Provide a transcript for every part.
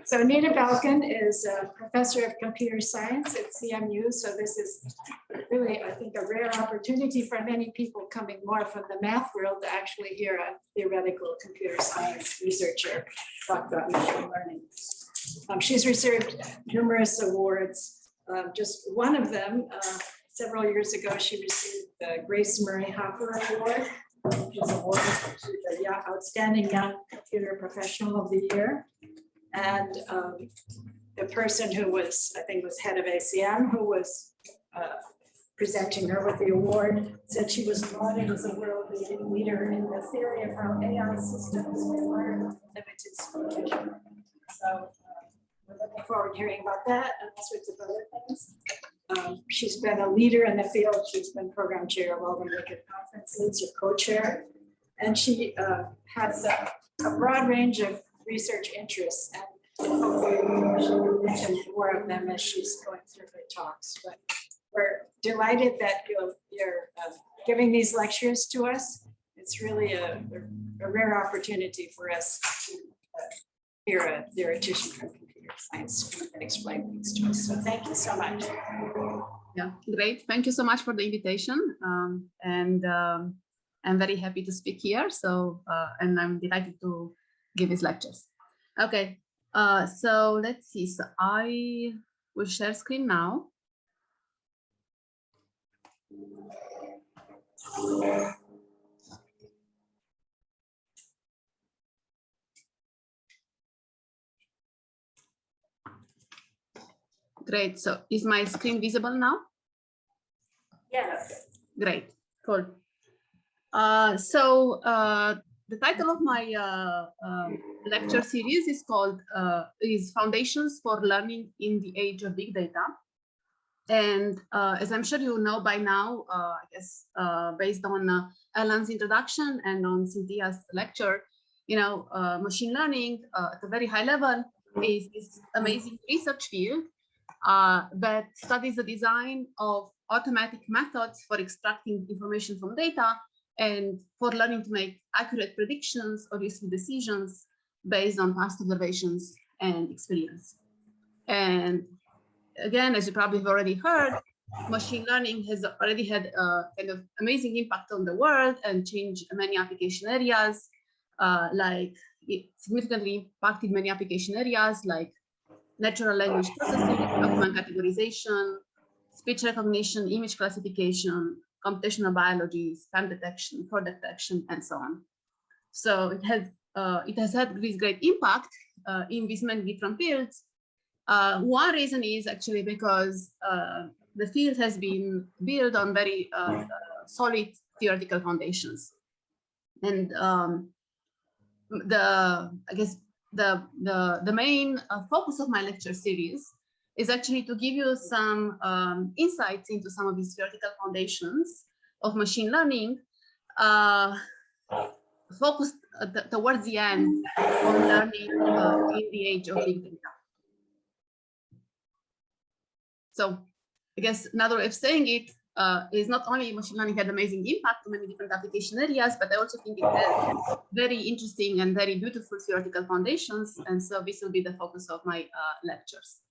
So Nina Balcan is a professor of computer science at CMU. So this is really, I think, a rare opportunity for many people coming more from the math world to actually hear a theoretical computer science researcher talk about machine learning. She's received numerous awards. Just one of them, several years ago, she received the Grace Murray Hopper Award, which is awarded to the Outstanding Young Computer Professional of the Year. And the person who was, I think, was head of ACM, who was presenting her with the award, said she was lauded as a world-leading leader in the theory of how AI systems can learn limited supervision. So we're looking forward to hearing about that and all sorts of other things. She's been a leader in the field. She's been program chair of all the major conferences, or co-chair, and she has a broad range of research interests, and hopefully she'll mention more of them as she's going through her talks. But we're delighted that you're giving these lectures to us. It's really a rare opportunity for us to hear a theoretician from computer science and explain things to us. So thank you so much. Yeah, great. Thank you so much for the invitation. I'm very happy to speak here. So, and I'm delighted to give his lectures. Okay, so let's see. So I will share screen now. Great. So is my screen visible now? Yes. Great. Cool. The title of my lecture series is called Foundations for Learning in the Age of Big Data. And as I'm sure you know by now, I guess based on Alan's introduction and on Cynthia's lecture, you know, machine learning at a very high level is this amazing research field that studies the design of automatic methods for extracting information from data and for learning to make accurate predictions or useful decisions based on past observations and experience. And again, as you probably have already heard, machine learning has already had a kind of amazing impact on the world and changed many application areas, like it significantly impacted many application areas like natural language processing, document categorization, speech recognition, image classification, computational biology, spam detection, fraud detection, and so on. So it has had this great impact in these many different fields. One reason is actually because the field has been built on very solid theoretical foundations, and I guess the main focus of my lecture series is actually to give you some insights into some of these theoretical foundations of machine learning, focused towards the end on learning in the age of big data. So I guess another way of saying it is not only machine learning had amazing impact on many different application areas, but I also think it has very interesting and very beautiful theoretical foundations. And so this will be the focus of my lectures.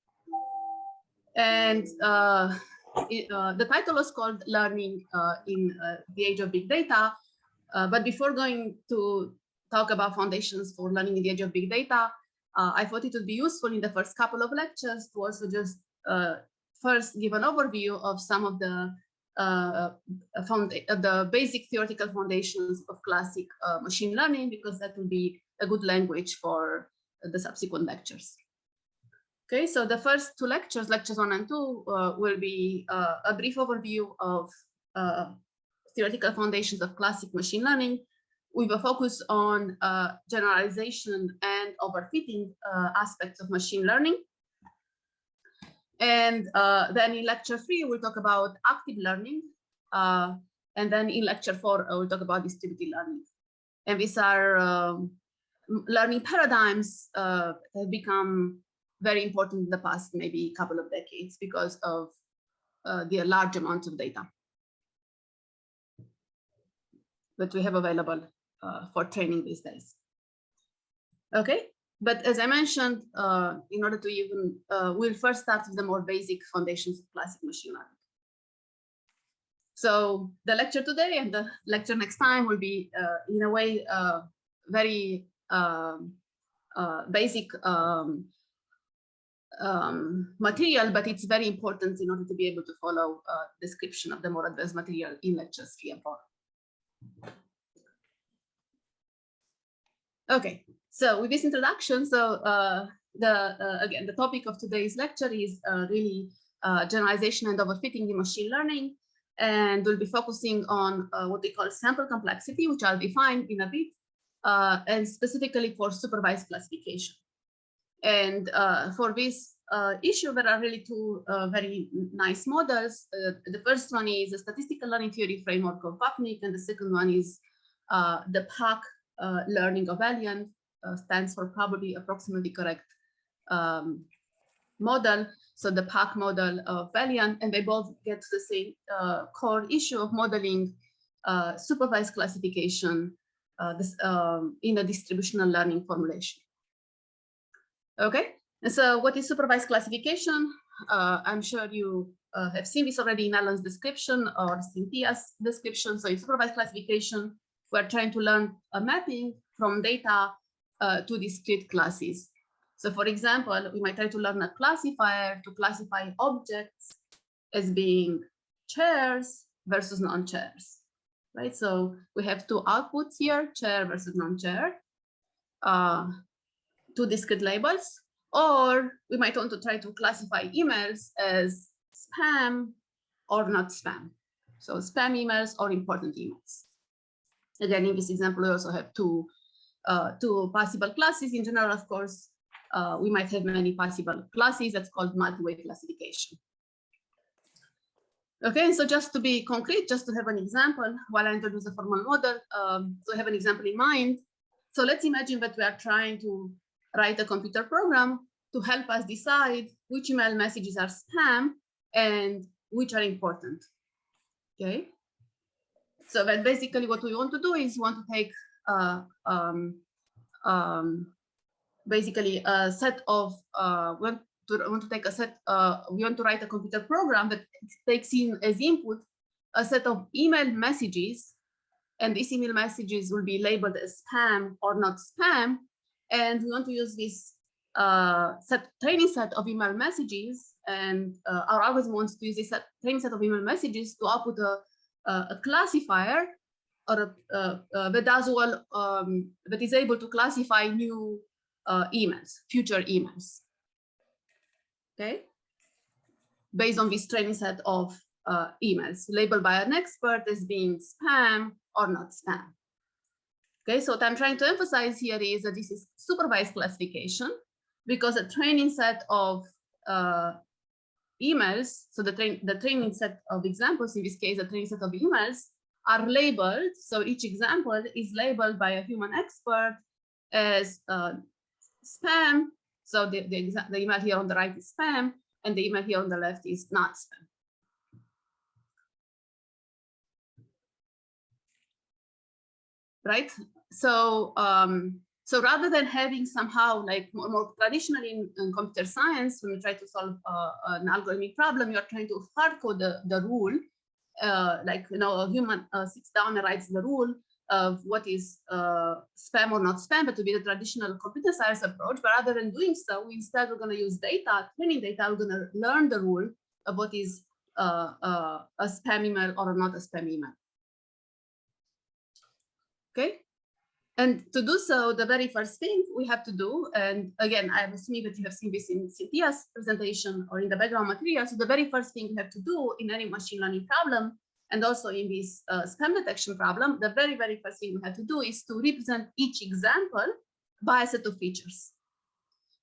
And the title was called Learning in the Age of Big Data. But before going to talk about foundations for learning in the age of big data, I thought it would be useful in the first couple of lectures to also just first give an overview of some of the basic theoretical foundations of classic machine learning, because that will be a good language for the subsequent lectures. Okay, so the first two lectures, lectures 1 and 2, will be a brief overview of theoretical foundations of classic machine learning, with a focus on generalization and overfitting aspects of machine learning. And then in lecture 3, we'll talk about active learning. And then in lecture 4, we'll talk about distributed learning. And these are learning paradigms have become very important in the past maybe couple of decades because of the large amounts of data that we have available for training these days. Okay, But as I mentioned, in order to even, we'll first start with the more basic foundations of classic machine learning. So the lecture today and the lecture next time will be, in a way, very basic material, but it's very important in order to be able to follow description of the more advanced material in lectures 3 and 4. Okay, so with this introduction, so again, the topic of today's lecture is really generalization and overfitting in machine learning, and we'll be focusing on what we call sample complexity, which I'll define in a bit, and specifically for supervised classification. And for this issue, there are really two very nice models. The first one is a statistical learning theory framework of Vapnik, and the second one is the PAC learning of Mellon, stands for probably approximately correct model. So the PAC model of Mellon, and they both get to the same core issue of modeling supervised classification in a distributional learning formulation. Okay, and so what is supervised classification? I'm sure you have seen this already in Mellon's description or Cynthia's description. So in supervised classification, we're trying to learn a mapping from data to discrete classes. So for example, we might try to learn a classifier to classify objects as being chairs versus non-chairs, right? So we have two outputs here, chair versus non-chair, two discrete labels, or we might want to try to classify emails as spam or not spam. So spam emails or important emails. Again, in this example, we also have two possible classes. In general, of course, we might have many possible classes. That's called multi-way classification. Okay, so just to be concrete, just to have an example, while I introduce the formal model, so I have an example in mind. So let's imagine that we are trying to write a computer program to help us decide which email messages are spam and which are important. Okay. So that basically what we want to do is we want to take basically a set of we want to write a computer program that takes in as input a set of email messages, and these email messages will be labeled as spam or not spam, and we want to use this training set of email messages, and our algorithm wants to use this training set of email messages to output a classifier or that does well, that is able to classify new emails, future emails. Okay, based on this training set of emails labeled by an expert as being spam or not spam. Okay, so what I'm trying to emphasize here is that this is supervised classification, because a training set of emails, so the training set of examples, in this case, the training set of emails are labeled. So each example is labeled by a human expert as spam. So the email here on the right is spam, and the email here on the left is not spam. Right? So so rather than having somehow like more traditionally in computer science, when you try to solve an algorithmic problem, you are trying to hard code the rule, like a human sits down and writes the rule of what is spam or not spam, but to be the traditional computer science approach. But rather than doing so, instead we're going to use data, training data. We're going to learn the rule of what is a spam email or not a spam email. Okay. And to do so, the very first thing we have to do, and again, I'm assuming that you have seen this in Cynthia's presentation or in the background material. So the very first thing we have to do in any machine learning problem, and also in this spam detection problem, the very first thing we have to do is to represent each example by a set of features.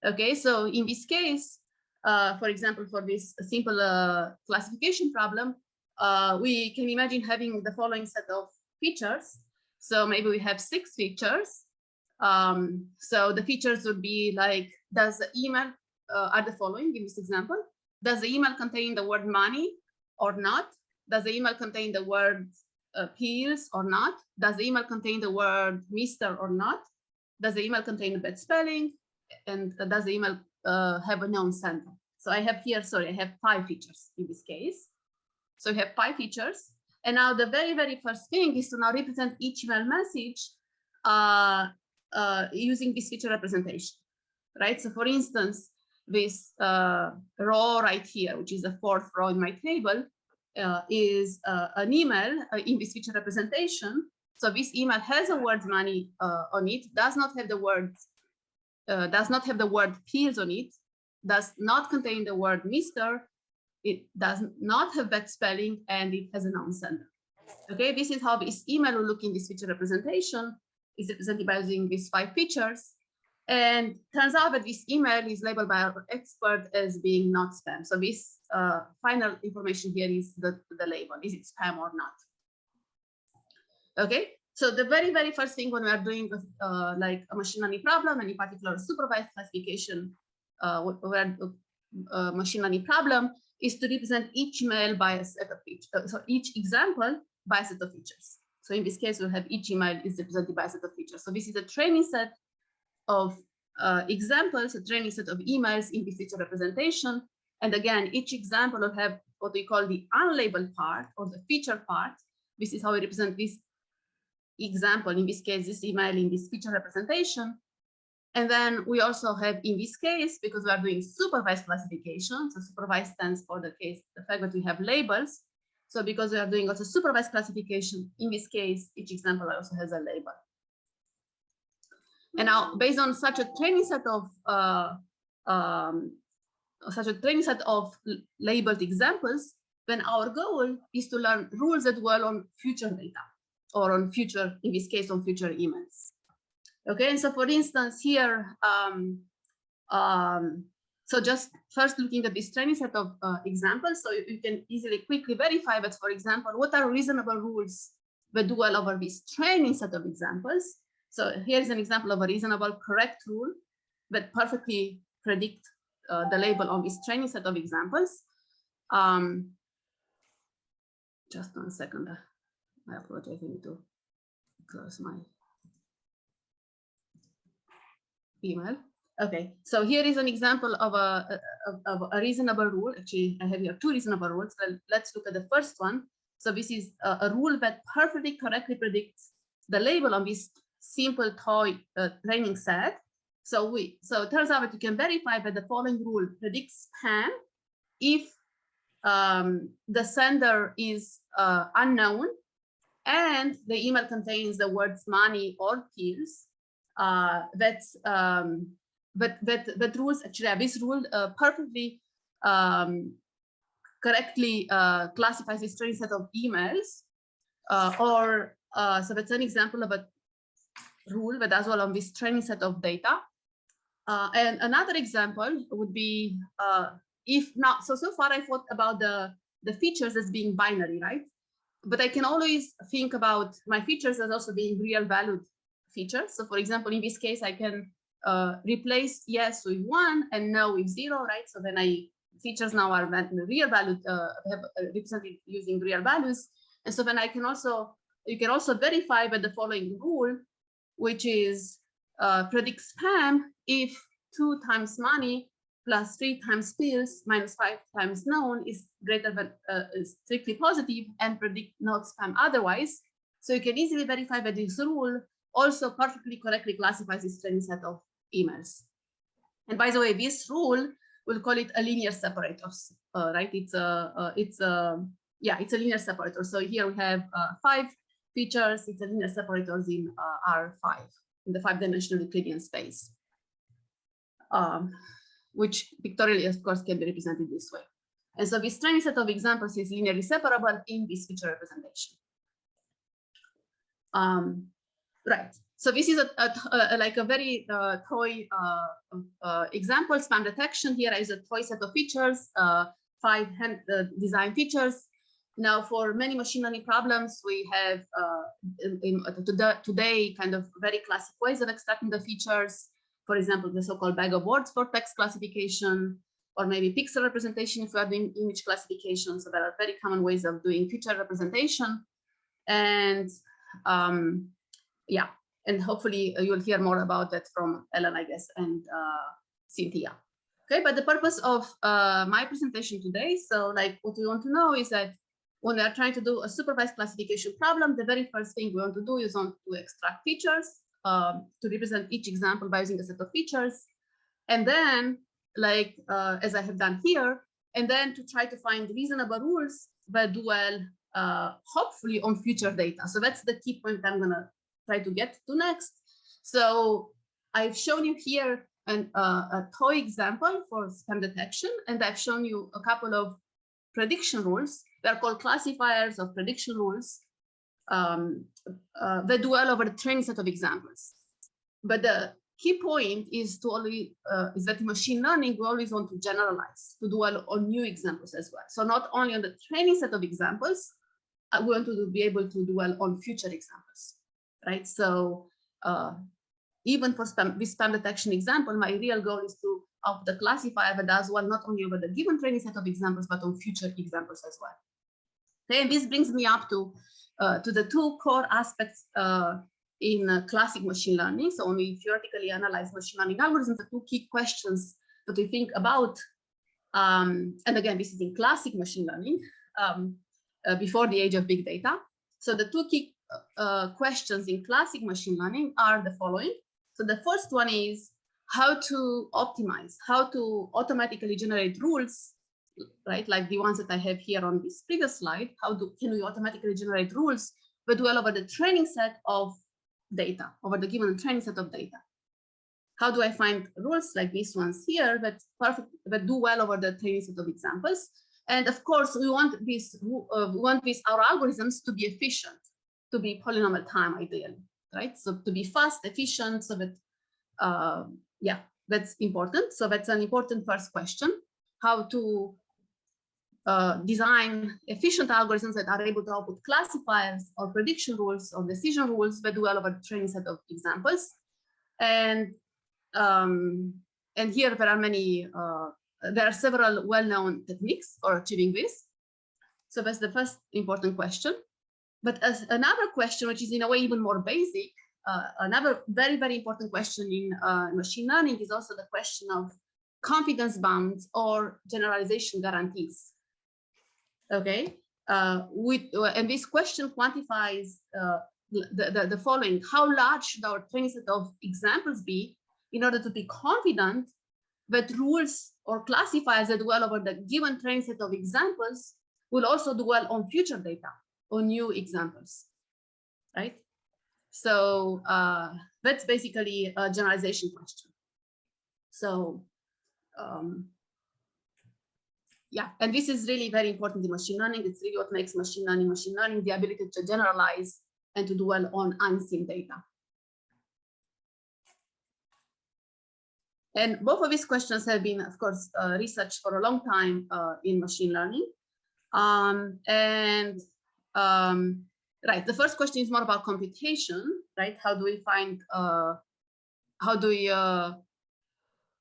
Okay, so in this case, for example, for this simple classification problem, we can imagine having the following set of features. So maybe we have 6 features. So the features would be like, does the email, are the following in this example? Does the email contain the word money or not? Does the email contain the word pills or not? Does the email contain the word Mr. or not? Does the email contain bad spelling? and does the email have a known sender? So I have here, sorry, I have 5 features in this case. So we have 5 features. And now the very, very first thing is to now represent each email message using this feature representation, right? So for instance, this row right here, which is the 4th row in my table, is an email in this feature representation. So this email has a word money on it, does not have the word pills on it, does not contain the word Mr. It does not have bad spelling, and it has a known sender. Okay, this is how this email will look in this feature representation. It's represented by using these 5 features. And turns out that this email is labeled by our expert as being not spam. So this final information here is the label. Is it spam or not? Okay, so the very, very first thing when we are doing like a machine learning problem, and in particular supervised classification, machine learning problem, is to represent each email by a set of features. So each example by a set of features. So in this case, we'll have each email is represented by a set of features. So this is a training set of examples, a training set of emails in this feature representation. And again, each example will have what we call the unlabeled part or the feature part. This is how we represent this example, in this case, this email in this feature representation. And then we also have, in this case, because we are doing supervised classification, so supervised stands for the fact that we have labels. So because we are doing also supervised classification, in this case, each example also has a label. And now, based on such a training set of labeled examples, then our goal is to learn rules that dwell on future data, or on future, in this case, on future emails. Okay, and so for instance, here, so just first looking at this training set of examples, so you can easily quickly verify that, for example, what are reasonable rules that dwell over this training set of examples. So here's an example of a reasonable correct rule that perfectly predict the label on this training set of examples. Just 1 second, I apologize, I need to close my email. Okay, so here is an example of a reasonable rule. Actually, I have here 2 reasonable rules. Well, let's look at the first one. So this is a rule that perfectly correctly predicts the label on this simple toy training set. So it turns out that you can verify that the following rule predicts spam if the sender is unknown and the email contains the words money or pills. That rules actually, this rule perfectly correctly classifies this training set of emails, so that's an example of a rule that as well on this training set of data. And another example would be if not, so far I thought about the features as being binary, right? But I can always think about my features as also being real valued features. So for example, in this case, I can replace yes with 1 and no with 0, right? So then features now are real valued, have represented using real values. And so then you can also verify by the following rule, which is predict spam if 2 times money plus 3 times pills minus 5 times known is greater than strictly positive, and predict not spam otherwise. So you can easily verify that this rule also perfectly correctly classifies this training set of emails. And by the way, this rule, we'll call it a linear separator, right? It's a linear separator. So here we have 5 features. It's a linear separators in R5, in the 5-dimensional Euclidean space, which pictorially, of course, can be represented this way. And so this training set of examples is linearly separable in this feature representation. Right. So this is like a very toy example, spam detection. Here is a toy set of features, 5 design features. Now, for many machine learning problems, we have today kind of very classic ways of extracting the features. For example, the so-called bag of words for text classification, or maybe pixel representation if we are doing image classification. So there are very common ways of doing feature representation. And yeah, And hopefully you'll hear more about that from Ellen, I guess, and Cynthia. Okay, but the purpose of my presentation today, so like what we want to know is that when we are trying to do a supervised classification problem, the very first thing we want to do is to extract features, to represent each example by using a set of features. And then, like as I have done here, and then to try to find reasonable rules that do well, hopefully on future data. So that's the key point I'm gonna try to get to next. So I've shown you here a toy example for spam detection, and I've shown you a couple of prediction rules. They're called classifiers of prediction rules that do well over the training set of examples. But the key point is is that in machine learning, we always want to generalize, to do well on new examples as well. So not only on the training set of examples, we want to be able to do well on future examples, right? So even for this spam detection example, my real goal is to have the classifier that does well not only over the given training set of examples, but on future examples as well. Okay, and this brings me up to the two core aspects in classic machine learning. So when we theoretically analyze machine learning algorithms, the two key questions that we think about, and again, this is in classic machine learning, before the age of big data. So the two key questions in classic machine learning are the following. So the first one is how to optimize, how to automatically generate rules, right? Like the ones that I have here on this previous slide. Can we automatically generate rules that do well over the training set of data, over the given training set of data? How do I find rules like these ones here that do well over the training set of examples? And of course, we want our algorithms to be efficient, to be polynomial time ideally, right? So to be fast, efficient, so that, yeah, that's important. So that's an important first question, how to design efficient algorithms that are able to output classifiers or prediction rules or decision rules that do well over the training set of examples. And here there are many, there are several well-known techniques for achieving this. So that's the first important question. But as another question, which is in a way even more basic, another very, very important question in machine learning is also the question of confidence bounds or generalization guarantees. Okay, and this question quantifies the following: how large should our training set of examples be in order to be confident that rules or classifiers that do well over the given training set of examples will also do well on future data, on new examples, right? So that's basically a generalization question. So yeah, and this is really very important in machine learning. It's really what makes machine learning, the ability to generalize and to do well on unseen data. And both of these questions have been, of course, researched for a long time in machine learning. Right, the first question is more about computation, right? How do we find,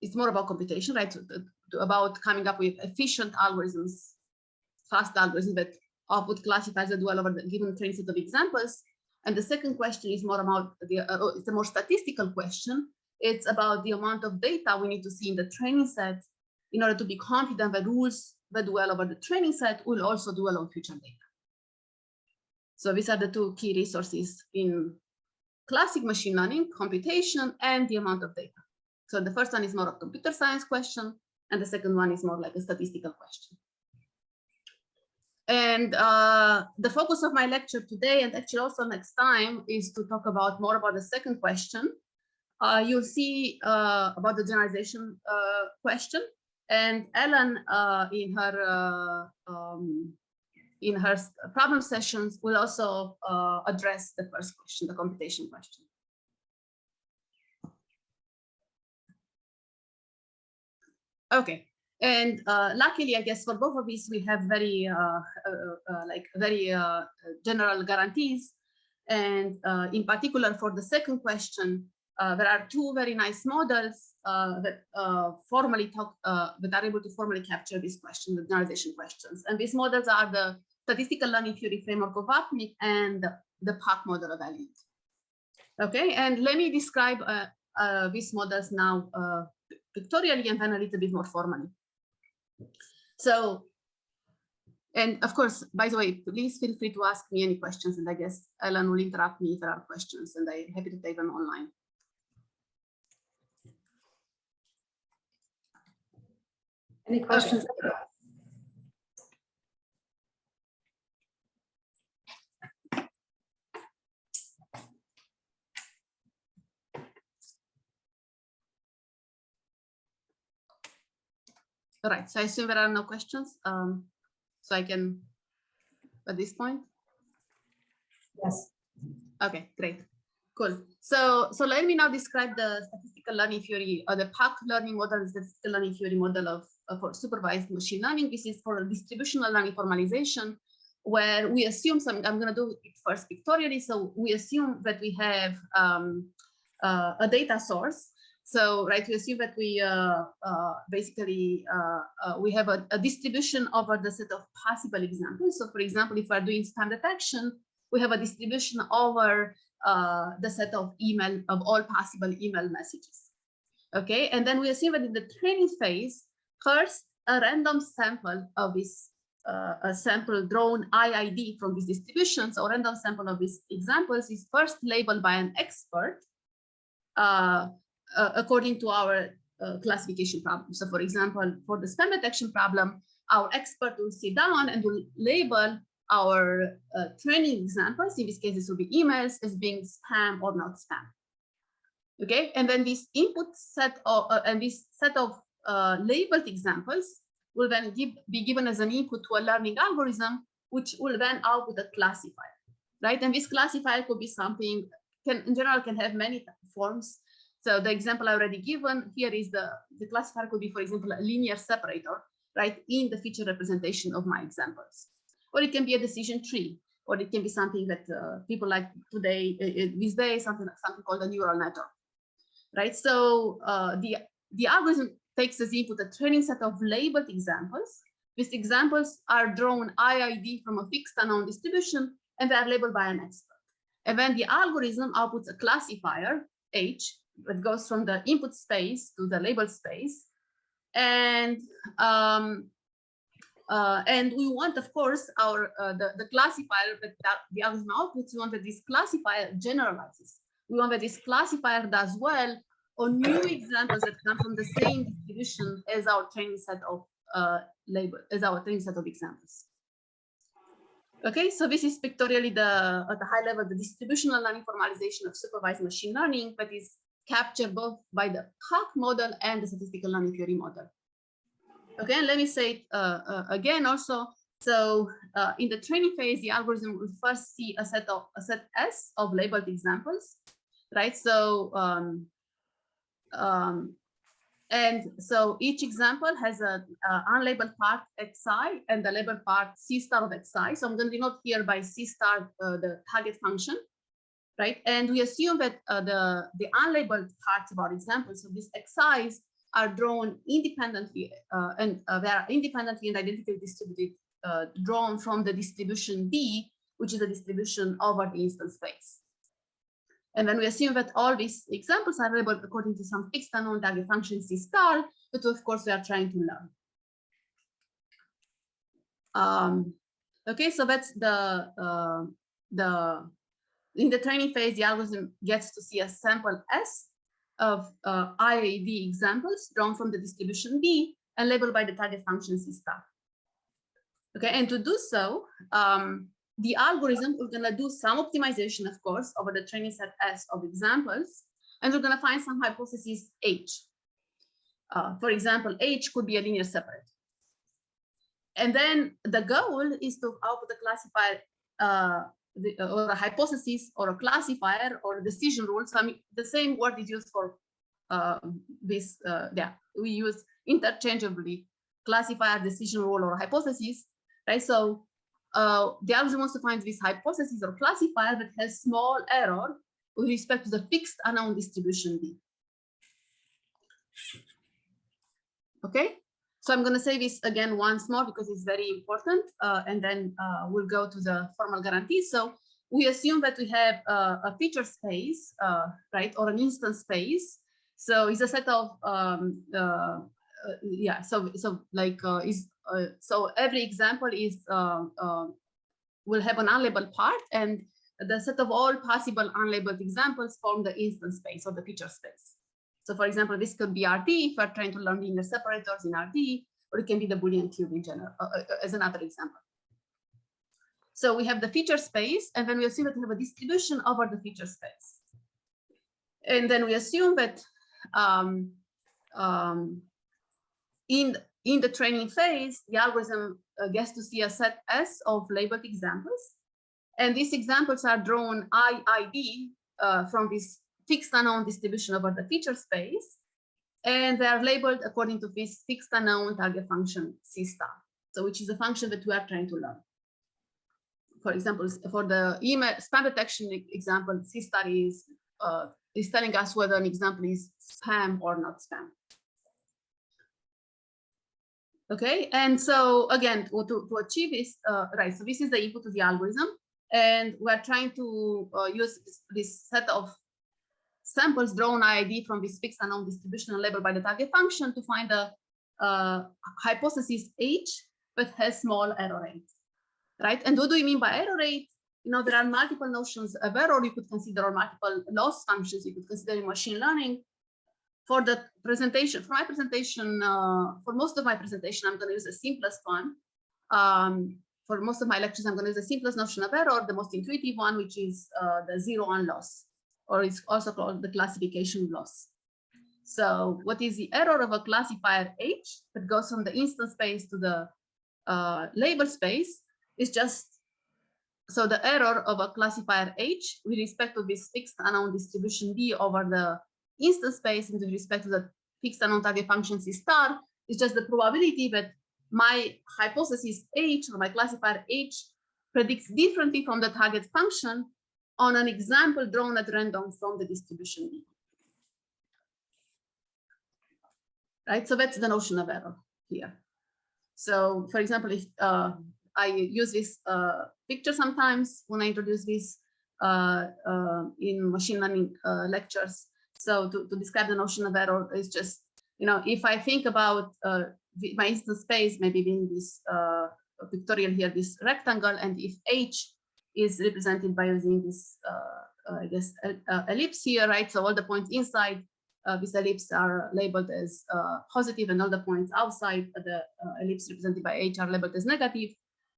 it's more about computation, right? About coming up with efficient algorithms, fast algorithms that output classifiers that do well over the given training set of examples. And the second question is more about it's a more statistical question. It's about the amount of data we need to see in the training set in order to be confident that rules that do well over the training set will also do well on future data. So these are the two key resources in classic machine learning: computation and the amount of data. So the first one is more of a computer science question, and the second one is more like a statistical question. And the focus of my lecture today, and actually also next time, is to talk more about the second question. You'll see about the generalization question, and Ellen in her problem sessions will also address the first question, the computation question. Okay, and luckily, I guess for both of these, we have very general guarantees. And in particular, for the second question, there are two very nice models that that are able to formally capture this question, the generalization questions. And these models are the Statistical Learning Theory Framework of Vapnik and the PAC model of Elliott. Okay, and let me describe these models now pictorially and then a little bit more formally. So, and of course, by the way, please feel free to ask me any questions, and I guess Ellen will interrupt me if there are questions, and I'm happy to take them online. Any questions? All right, so I assume there are no questions. So I can, at this point? Yes. Okay, great, cool. So let me now describe the statistical learning theory or the PAC learning model, the statistical learning theory model of for supervised machine learning. This is for distributional learning formalization, where we assume something. I'm going to do it first pictorially. So we assume that we have a data source. So, right, we assume that we basically we have a distribution over the set of possible examples. So, for example, if we're doing spam detection, we have a distribution over the set of all possible email messages. Okay, and then we assume that in the training phase, first a random sample of this a sample drawn IID from these distributions, or random sample of these examples is first labeled by an expert according to our classification problem. So for example, for the spam detection problem, our expert will sit down and will label our training examples, in this case, this will be emails, as being spam or not spam. Okay, and then this input set of, and this set of labeled examples will then be given as an input to a learning algorithm, which will then output a classifier, right? And this classifier could be something, in general, can have many forms. So the example I already given here is the classifier could be, for example, a linear separator, right, in the feature representation of my examples. Or it can be a decision tree, or it can be something that people like today, these days, something called a neural network, right? So the algorithm takes as input a training set of labeled examples. These examples are drawn IID from a fixed unknown distribution, and they are labeled by an expert. And then the algorithm outputs a classifier, H, that goes from the input space to the label space. And we want, of course, our the classifier that the algorithm outputs. We want that this classifier generalizes. We want that this classifier does well on new examples that come from the same distribution as our training set of examples. Okay, so this is pictorially at the high level the distributional learning formalization of supervised machine learning that is captured both by the PAC model and the statistical learning theory model. Okay, and let me say it again also. So in the training phase, the algorithm will first see a set S of labeled examples, right? So and so each example has an unlabeled part xi and the labeled part c star of xi. So I'm going to denote here by c star the target function, right? And we assume that the unlabeled parts of our examples, so these xi's, are drawn independently and they are independently and identically distributed, drawn from the distribution D, which is a distribution over the instance space. And then we assume that all these examples are labeled according to some fixed unknown target function C star, but of course we are trying to learn. Okay, so that's in the training phase, the algorithm gets to see a sample S of IID examples drawn from the distribution D and labeled by the target function C star. Okay, and to do so, the algorithm is going to do some optimization, of course, over the training set S of examples, and we're going to find some hypothesis H. For example, H could be a linear separator. And then the goal is to output a classifier or a hypothesis or a classifier or a decision rule. So I mean, the same word is used for this. Yeah, we use interchangeably classifier, decision rule, or hypothesis, right? So the algorithm wants to find this hypothesis or classifier that has small error with respect to the fixed unknown distribution D. Okay, so I'm going to say this again once more because it's very important, and then we'll go to the formal guarantees. So we assume that we have a feature space, right, or an instance space. So it's a set of yeah. So every example is will have an unlabeled part, and the set of all possible unlabeled examples form the instance space or the feature space. So for example, this could be RD if we're trying to learn linear separators in RD, or it can be the Boolean cube in general, as another example. So we have the feature space, and then we assume that we have a distribution over the feature space. And then we assume that in the training phase, the algorithm gets to see a set S of labeled examples. And these examples are drawn IID from this fixed unknown distribution over the feature space. And they are labeled according to this fixed unknown target function C star. So which is a function that we are trying to learn. For example, for the email spam detection example, C star is telling us whether an example is spam or not spam. Okay, and so again, to achieve this, right, so this is the input to the algorithm, and we're trying to use this set of samples drawn IID from this fixed unknown distribution and labeled by the target function to find a hypothesis H that has small error rate, right? And what do we mean by error rate? You know, there are multiple notions of error you could consider, or multiple loss functions you could consider in machine learning. For the presentation, for my presentation, for most of my presentation, I'm going to use the simplest one. For most of my lectures, I'm going to use the simplest notion of error, the most intuitive one, which is the 0-1 loss, or it's also called the classification loss. So what is the error of a classifier H that goes from the instance space to the label space is just, so the error of a classifier H with respect to this fixed unknown distribution D over the instance space and with respect to the fixed unknown target function C star is just the probability that my hypothesis H or my classifier H predicts differently from the target function on an example drawn at random from the distribution D. Right, so that's the notion of error here. So for example, if I use this picture sometimes when I introduce this in machine learning lectures. So to describe the notion of error is just, you know, if I think about my instance space maybe being this pictorial here, this rectangle, and if H is represented by using this, I guess, ellipse here, right? So all the points inside this ellipse are labeled as positive, and all the points outside the ellipse represented by H are labeled as negative.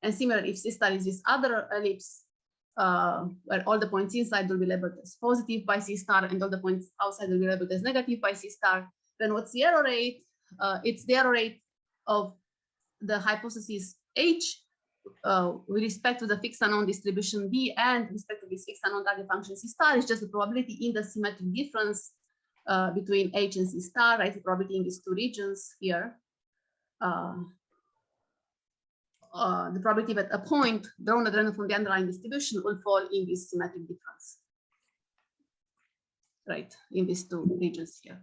And similarly, if C star is this other ellipse, where all the points inside will be labeled as positive by C star and all the points outside will be labeled as negative by C star, then what's the error rate? It's the error rate of the hypothesis H with respect to the fixed unknown distribution D and with respect to this fixed unknown target function C star. Is just the probability in the symmetric difference between H and C star, right? The probability in these two regions here. The probability that a point drawn at random from the underlying distribution will fall in this symmetric difference, right, in these two regions here.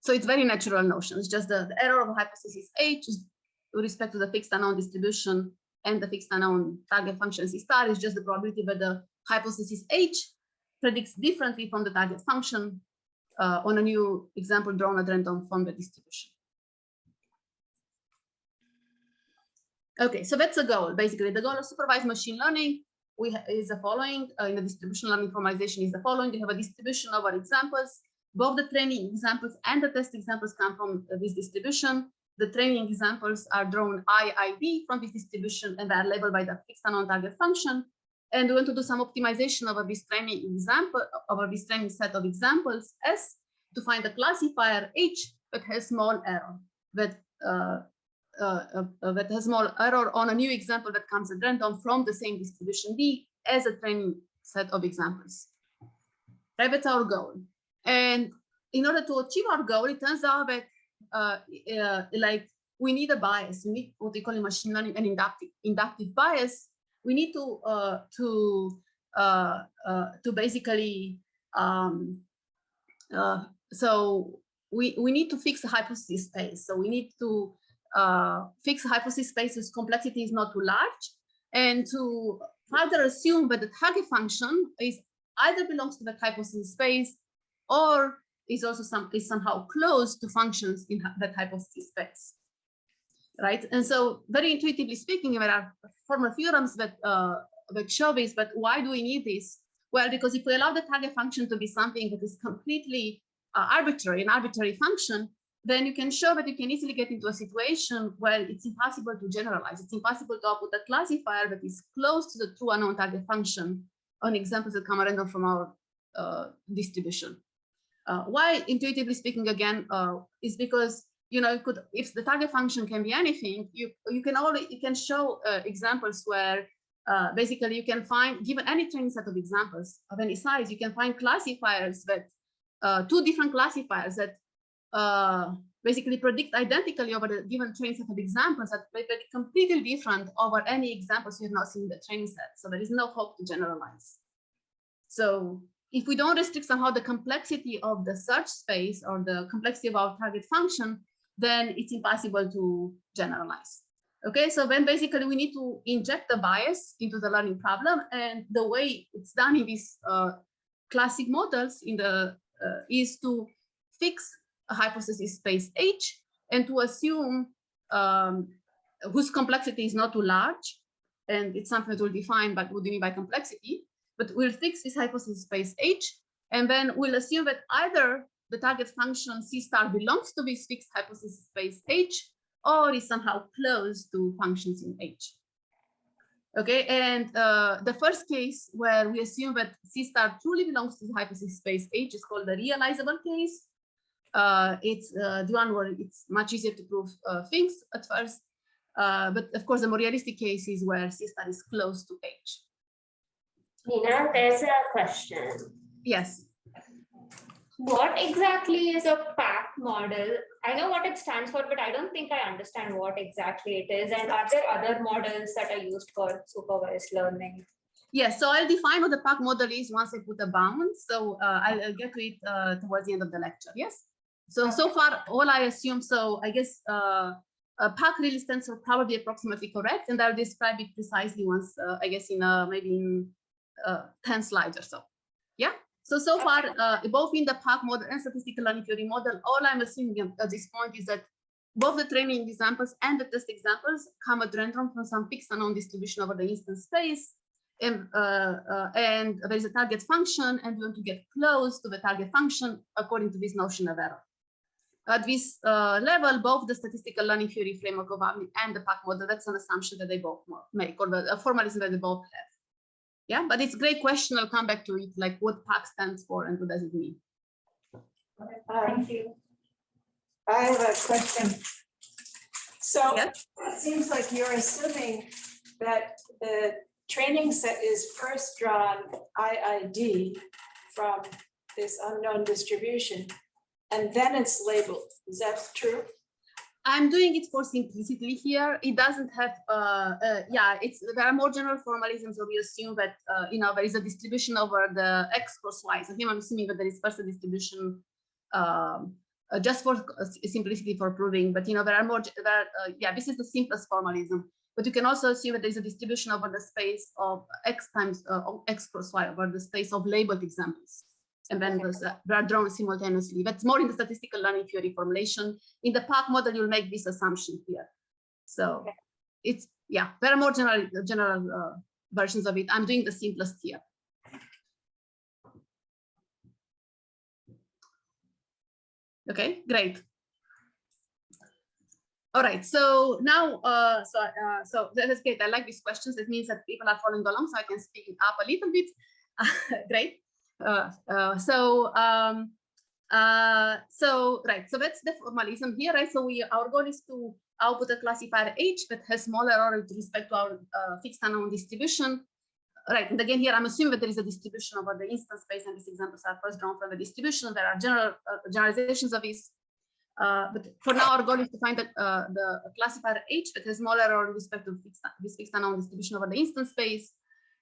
So it's very natural notion. It's just the error of hypothesis H is with respect to the fixed unknown distribution and the fixed unknown target function C star is just the probability that the hypothesis H predicts differently from the target function on a new example drawn at random from the distribution. Okay, so that's the goal. Basically, the goal of supervised machine learning is the following. In the distribution learning formalization is the following. You have a distribution over examples. Both the training examples and the test examples come from this distribution. The training examples are drawn IID from this distribution and are labeled by the fixed unknown target function. And we want to do some optimization over this training example, over this training set of examples S to find a classifier H that has small error, that has small error on a new example that comes at random from the same distribution D as a training set of examples. Right, that's our goal. And in order to achieve our goal, it turns out that like we need a bias. We need what we call in machine learning an inductive bias. We need to basically so we need to fix a hypothesis space. So we need to fix a hypothesis space whose complexity is not too large, and to further assume that the target function is either belongs to the hypothesis space or is also somehow close to functions in the hypothesis space, right? And so, very intuitively speaking, there are formal theorems that show this. But why do we need this? Well, because if we allow the target function to be something that is completely arbitrary, an arbitrary function, then you can show that you can easily get into a situation where it's impossible to generalize. It's impossible to output a classifier that is close to the true unknown target function on examples that come random from our distribution. Why, intuitively speaking, again, is because if the target function can be anything, you can show examples where basically you can find, given any training set of examples of any size, you can find classifiers that two different classifiers that basically predict identically over the given training set of examples that may be completely different over any examples you have not seen in the training set. So there is no hope to generalize. So if we don't restrict somehow the complexity of the search space or the complexity of our target function, then it's impossible to generalize. Okay, so then basically we need to inject the bias into the learning problem, and the way it's done in these classic models is to fix a hypothesis space H and to assume whose complexity is not too large, and it's something that we'll define, but what do you mean by complexity? But we'll fix this hypothesis space H, and then we'll assume that either the target function C star belongs to this fixed hypothesis space H, or is somehow close to functions in H. Okay, and the first case where we assume that C star truly belongs to the hypothesis space H is called the realizable case. It's the one where it's much easier to prove things at first. But of course, the more realistic case is where C star is close to H. Nina, there's a question. Yes. What exactly is a PAC model? I know what it stands for, but I don't think I understand what exactly it is. And are there other models that are used for supervised learning? Yes, so I'll define what the PAC model is once I put a bound. So I'll get to it towards the end of the lecture. Yes. So far, all I assume, so I guess PAC really stands for probably approximately correct. And I'll describe it precisely once, I guess, in maybe in 10 slides or so. Yeah. So far, both in the PAC model and statistical learning theory model, all I'm assuming at this point is that both the training examples and the test examples come at random from some fixed unknown distribution over the instance space. And there is a target function, and we want to get close to the target function according to this notion of error. At this level, both the statistical learning theory framework of AMI and the PAC model, that's an assumption that they both make, or a formalism that they both have. Yeah, but it's a great question. I'll come back to it, like what PAC stands for and what does it mean. Thank you. I have a question. So Yes. it seems like you're assuming that the training set is first drawn IID from this unknown distribution, and then it's labeled. Is that true? I'm doing it for simplicity here. It doesn't have, there are more general formalisms where we assume that, there is a distribution over the X cross Y. So here I'm assuming that there is first a distribution just for simplicity for proving, but, there are more, this is the simplest formalism. But you can also assume that there is a distribution over the space of X times X cross Y over the space of labeled examples. And then they are drawn simultaneously. That's more in the statistical learning theory formulation. In the PAC model, you'll make this assumption here. So it's, there are more general versions of it. I'm doing the simplest here. Okay, great. All right, so now, so that's great. I like these questions. It means that people are following along, so I can speed it up a little bit. Great. So that's the formalism here, right? So our goal is to output a classifier H that has small error with respect to our fixed unknown distribution, right? And again, here I'm assuming that there is a distribution over the instance space, and these examples are first drawn from the distribution. There are generalizations of this, but for now our goal is to find the classifier H that has small error with respect to this fixed unknown distribution over the instance space.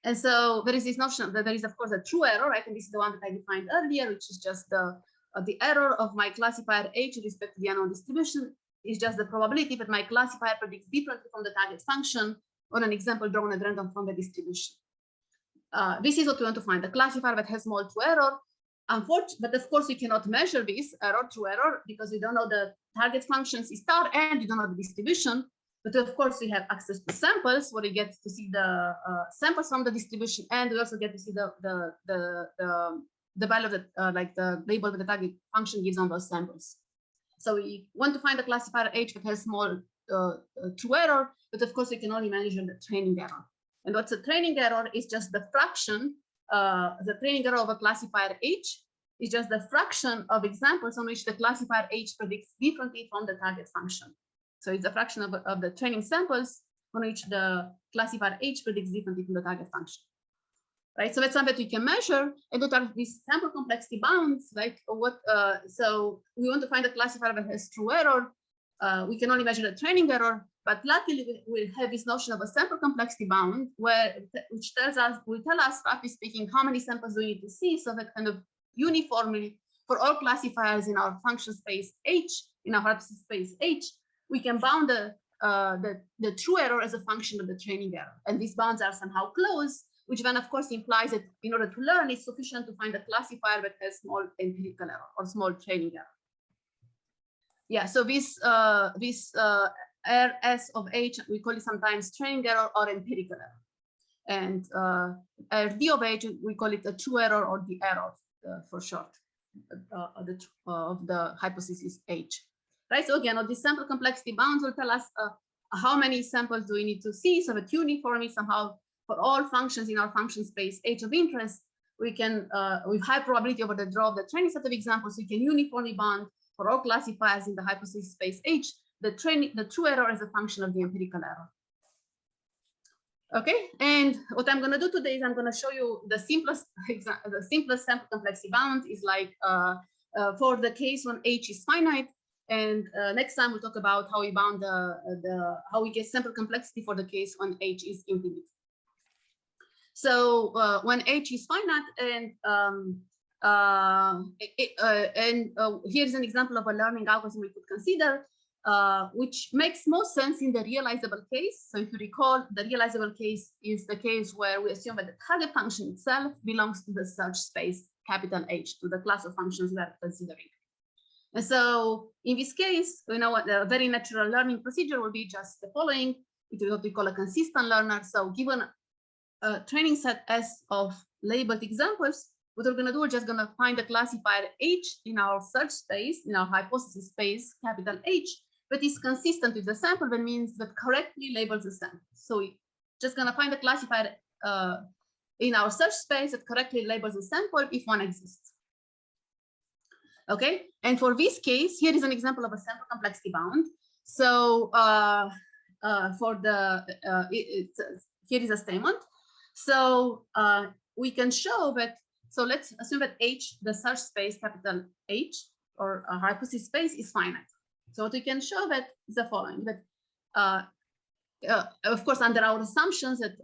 And so there is this notion that there is, of course, a true error, right? And this is the one that I defined earlier, which is just the error of my classifier H with respect to the unknown distribution is just the probability that my classifier predicts differently from the target function on an example drawn at random from the distribution. this is what we want to find, a classifier that has small true error. Unfortunately, but of course, we cannot measure this error, true error, because we don't know the target functions is star and we don't know the distribution. But of course, we have access to samples where we get to see the samples from the distribution, and we also get to see the value that like the label that the target function gives on those samples. So we want to find a classifier H that has small true error, but of course, we can only measure the training error. And what's a training error is just the fraction. The training error of a classifier H is just the fraction of examples on which the classifier H predicts differently from the target function. So it's a fraction of the training samples on which the classifier H predicts differently from the target function. Right, so that's something that we can measure, and what are these sample complexity bounds? Like what? So we want to find a classifier that has true error. We can only measure the training error, but luckily we have this notion of a sample complexity bound, which will tell us, roughly speaking, how many samples we need to see, so that kind of uniformly for all classifiers in our function space H, in our hypothesis space H, we can bound the true error as a function of the training error, and these bounds are somehow closed, which then of course implies that in order to learn, it's sufficient to find a classifier that has small empirical error or small training error. Yeah, so this RS of H, we call it sometimes training error or empirical error. And RD of H, we call it a true error or the error for short of the hypothesis H. Right, so again, these sample complexity bounds will tell us how many samples do we need to see, so that uniformly somehow for all functions in our function space H of interest, we can, with high probability over the draw of the training set of examples, we can uniformly bound for all classifiers in the hypothesis space H, the true error as a function of the empirical error. Okay, and what I'm going to do today is I'm going to show you the simplest sample complexity bound is like for the case when H is finite. And next time we'll talk about how we bound how we get sample complexity for the case when H is infinite. So when H is finite, and here's an example of a learning algorithm we could consider, which makes most sense in the realizable case. So if you recall, the realizable case is the case where we assume that the target function itself belongs to the search space, capital H, to the class of functions we are considering. And so in this case, we know what the very natural learning procedure will be just the following. It is what we call a consistent learner. So given a training set S of labeled examples, what we're going to do, we're just going to find a classifier H in our search space, in our hypothesis space, capital H, that is consistent with the sample. That means that correctly labels the sample. So we're just going to find a classifier in our search space that correctly labels the sample if one exists. Okay, and for this case, here is an example of a sample complexity bound. So for the, here is a statement. So we can show that, so let's assume that H, the search space, capital H, or a hypothesis space is finite. So what we can show that is the following, that of course, under our assumptions that,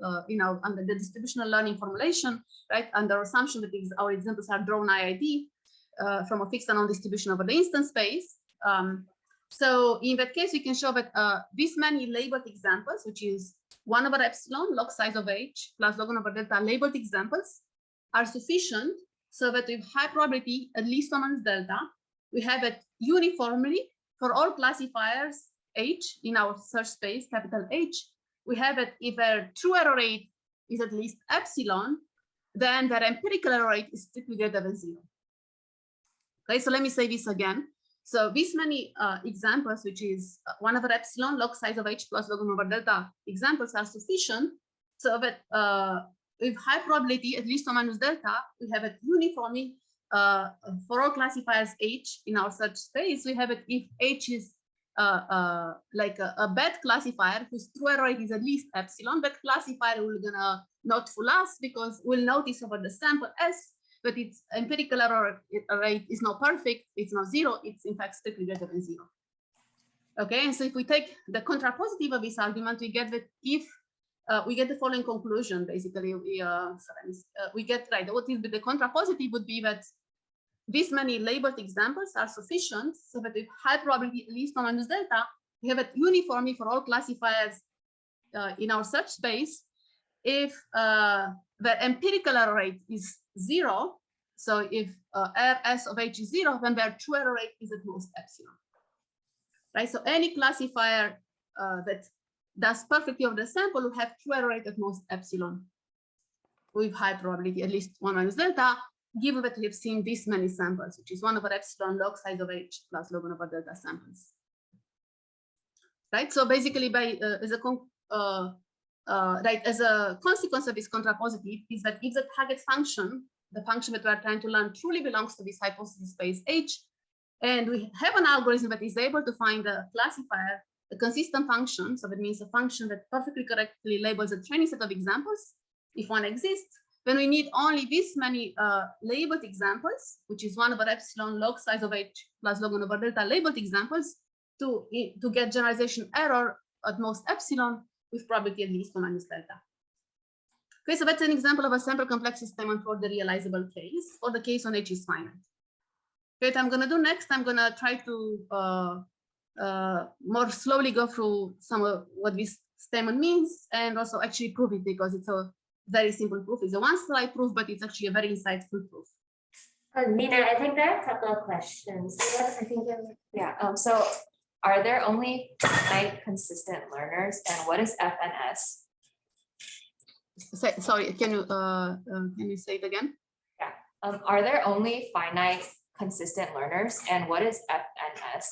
under the distributional learning formulation, right, under assumption that our examples are drawn IID from a fixed unknown distribution over the instance space. So in that case, we can show that this many labeled examples, which is 1 over epsilon log size of H plus log 1 over delta labeled examples, are sufficient so that with high probability, at least 1 minus delta, we have it uniformly for all classifiers H in our search space, capital H. We have it if their true error rate is at least epsilon, then their empirical error rate is strictly greater than 0. Okay, so let me say this again. So these many examples, which is 1 over epsilon log size of H plus log 1 over delta examples, are sufficient so that with high probability, at least 1 minus delta, we have it uniformly for all classifiers H in our search space. We have it if H is like a bad classifier whose true error rate is at least epsilon. That classifier will gonna not fool us because we'll notice over the sample S that its empirical error rate is not perfect, it's not 0, it's in fact strictly greater than 0. Okay, and so if we take the contrapositive of this argument, we get that if we get the following conclusion, basically, we get, right, what is the contrapositive would be that these many labeled examples are sufficient so that with high probability, at least 1 minus delta, we have it uniformly for all classifiers in our search space if where empirical error rate is 0. So if RS of H is 0, then their true error rate is at most epsilon. Right? So any classifier that does perfectly over the sample will have true error rate at most epsilon with high probability, at least 1 minus delta, given that we have seen this many samples, which is 1 over epsilon log size of H plus log 1 over delta samples. Right? So basically, by as a consequence of this contrapositive is that if the target function, the function that we are trying to learn, truly belongs to this hypothesis space H, and we have an algorithm that is able to find a classifier, a consistent function, so that means a function that perfectly correctly labels a training set of examples, if one exists, then we need only this many labeled examples, which is 1 over epsilon log size of H plus log 1 over delta labeled examples, to get generalization error at most epsilon with probability at least 1 minus delta. Okay, so that's an example of a sample complexity statement for the realizable case, or the case when H is finite. Okay, what I'm going to do next, I'm going to try to more slowly go through some of what this statement means, and also actually prove it, because it's a very simple proof. It's a one slide proof, but it's actually a very insightful proof. Nina, I think there are a couple of questions. So are there only finite consistent learners, and what is FNS? Sorry, can you say it again? Yeah. Are there only finite consistent learners, and what is FNS?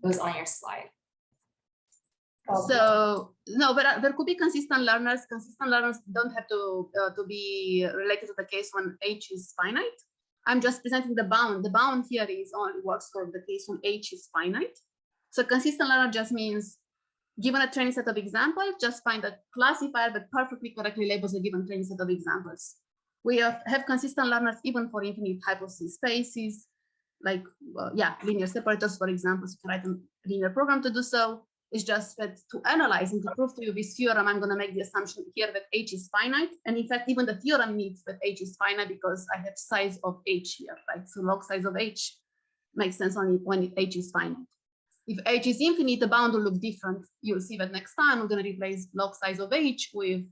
It was on your slide. So no, but there could be consistent learners. Consistent learners don't have to be related to the case when H is finite. I'm just presenting the bound. The bound here is only works for the case when H is finite. So consistent learner just means, given a training set of examples, just find a classifier that perfectly correctly labels a given training set of examples. We have consistent learners even for infinite hypothesis spaces, like linear separators, for example. So you can write a linear program to do so. It's just that to analyze and to prove to you this theorem, I'm going to make the assumption here that H is finite. And in fact, even the theorem needs that H is finite because I have size of H here, right? So log size of H makes sense only when H is finite. If H is infinite, the bound will look different. You'll see that next time we're going to replace log size of H with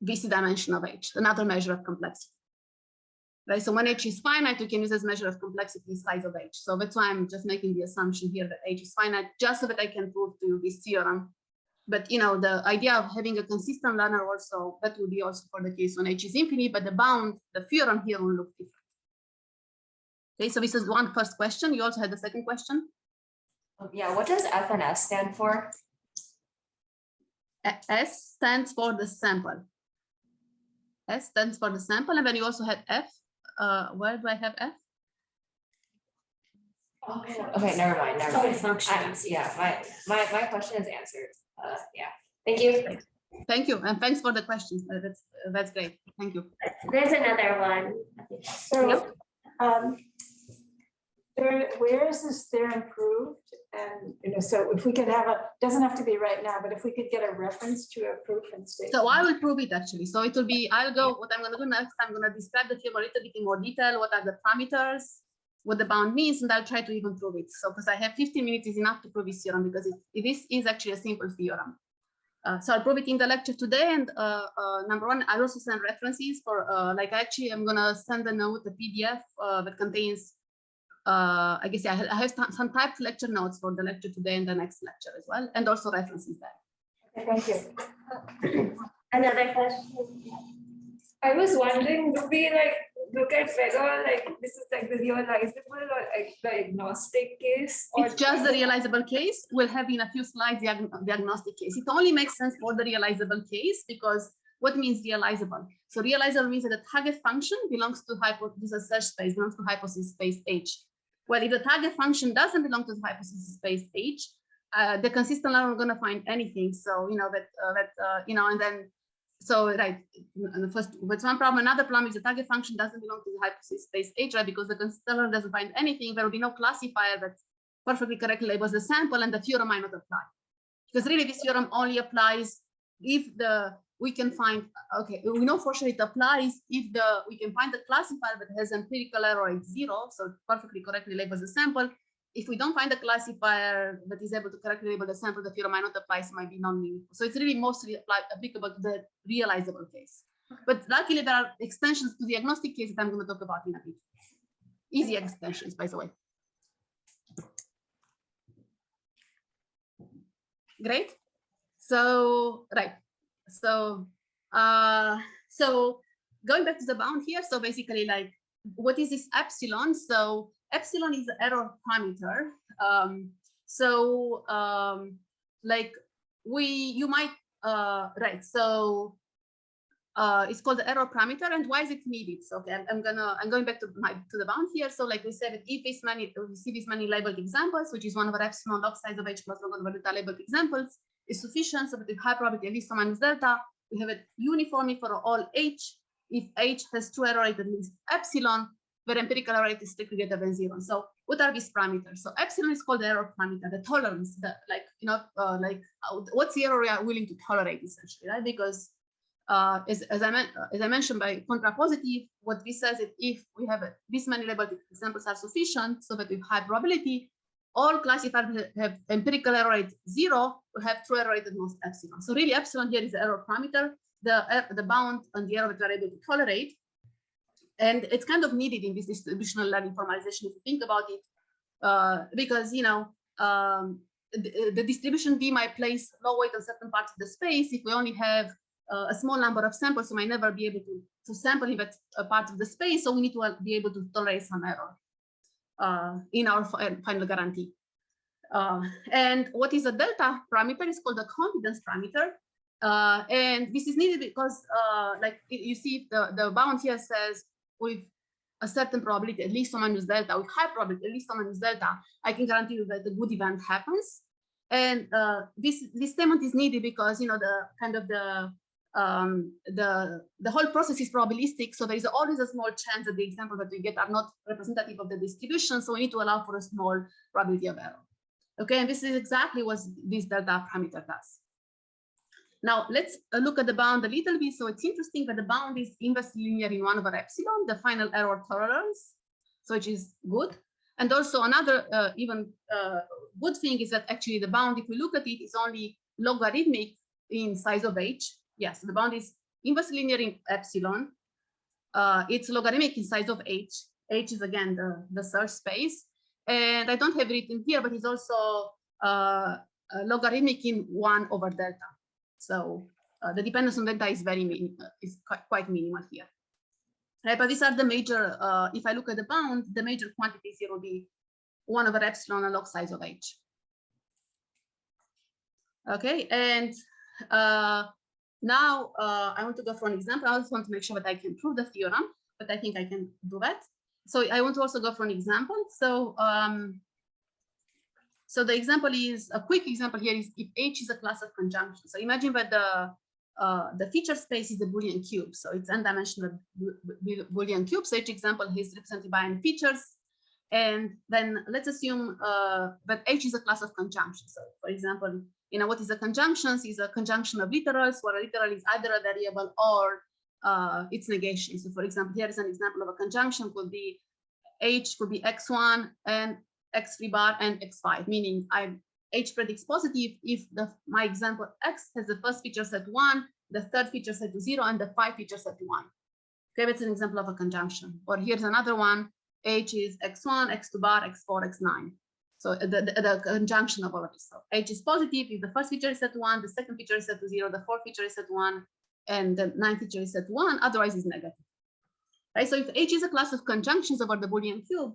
VC dimension of H, another measure of complexity. Right, so when H is finite, we can use as measure of complexity size of H. So that's why I'm just making the assumption here that H is finite, just so that I can prove to you this theorem. But the idea of having a consistent learner also, that will be also for the case when H is infinite, but the bound, the theorem here will look different. Okay, so this is one first question. You also had the second question. Yeah, what does FNS stand for? S stands for the sample. S stands for the sample, and then you also had F. Where do I have F? Okay, never mind. My question is answered. Thank you. Thank you, and thanks for the question. That's great. Thank you. There's another one. So, where is this theorem proved? And so if we could have doesn't have to be right now, but if we could get a reference to a proof and state. So I will prove it actually. So it will be, what I'm going to do next, I'm going to describe the theorem a little bit in more detail. What are the parameters, what the bound means, and I'll try to even prove it. So because I have 15 minutes is enough to prove this theorem, because this is actually a simple theorem. So I'll prove it in the lecture today. And number one, I'll also send references for, I'm going to send a note, a PDF that contains I have some typed lecture notes for the lecture today and the next lecture as well, and also references there. Okay, thank you. Another question. I was wondering, do we look at whether this is the realizable or the agnostic case? Or it's just the realizable case. We'll have in a few slides the agnostic case. It only makes sense for the realizable case, because what means realizable? So realizable means that the target function belongs to hypothesis search space, belongs to hypothesis space H. Well, if the target function doesn't belong to the hypothesis space H, the consistent learner is going to find anything. So the first, that's one problem. Another problem is the target function doesn't belong to the hypothesis space H, right? Because the consistent learner doesn't find anything. There will be no classifier that perfectly correctly labels the sample, and the theorem might not apply. Because really, this theorem only applies if we can find, we know for sure it applies if we can find the classifier that has empirical error at 0, so perfectly correctly labels the sample. If we don't find a classifier that is able to correctly label the sample, the theorem might not apply, so it might be non-meaningful. So it's really mostly applicable to the realizable case. But luckily, there are extensions to the agnostic case that I'm going to talk about in a bit. Easy extensions, by the way. Great. So, right. So, so going back to the bound here. So basically, like, what is this epsilon? So epsilon is the error parameter. Like you might, right. So it's called the error parameter. And why is it needed? So okay, I'm going back to the bound here. So like we said, if we see these many labeled examples, which is 1 over epsilon log size of h plus log over delta labeled examples, is sufficient. So that with high probability at least minus delta, we have it uniformly for all h. If h has true error rate at least epsilon, where empirical error rate is strictly greater than 0. So what are these parameters? So epsilon is called the error parameter, the tolerance, what's the error we are willing to tolerate essentially, right? Because as I mentioned, by contrapositive, what this says is if we have this many labeled examples are sufficient, so that with high probability, all classifiers have empirical error rate 0, we have true error rate at most epsilon. So really, epsilon here is the error parameter, the bound and the error that we are able to tolerate. And it's kind of needed in this distributional learning formalization if you think about it, because the distribution V might place low weight on certain parts of the space. If we only have a small number of samples, we might never be able to sample in that part of the space. So we need to be able to tolerate some error in our final guarantee. And what is a delta parameter is called the confidence parameter. And this is needed because, like you see, the bound here says with a certain probability, at least 1 minus delta, with high probability, at least 1 minus delta, I can guarantee you that the good event happens. And this statement is needed because the whole process is probabilistic. So there is always a small chance that the examples that we get are not representative of the distribution. So we need to allow for a small probability of error. Okay, and this is exactly what this delta parameter does. Now let's look at the bound a little bit. So it's interesting that the bound is inversely linear in 1 over epsilon, the final error tolerance, so which is good. And also another good thing is that actually the bound, if we look at it, is only logarithmic in size of h. Yes, the bound is inversely linear in epsilon. It's logarithmic in size of h. H is again the search space. And I don't have it written here, but it's also logarithmic in 1 over delta. So the dependence on delta is quite minimal here. Right, but these are the major, if I look at the bound, the major quantities here will be 1 over epsilon and log size of h. Okay, and now I want to go for an example. I also want to make sure that I can prove the theorem, but I think I can do that. So I want to also go for an example. So, so the example is, a quick example here is if H is a class of conjunctions. So imagine that the feature space is the Boolean cube. So it's n-dimensional Boolean cube. So each example is represented by n features. And then let's assume that H is a class of conjunctions. So for example, what is a conjunctions is a conjunction of literals, where a literal is either a variable or its negation. So for example, here is an example of a conjunction could be H could be x1 and x3 bar and x5, meaning H predicts positive if my example X has the first feature set 1, the third feature set to 0, and the 5 feature set to 1. Okay, that's an example of a conjunction. Or here's another one, H is x1, x2 bar, x4, x9. So the conjunction of all of this. So H is positive if the first feature is set to 1, the second feature is set to 0, the fourth feature is set to 1, and the ninth feature is set to 1, otherwise it's negative. Right? So if H is a class of conjunctions over the Boolean cube,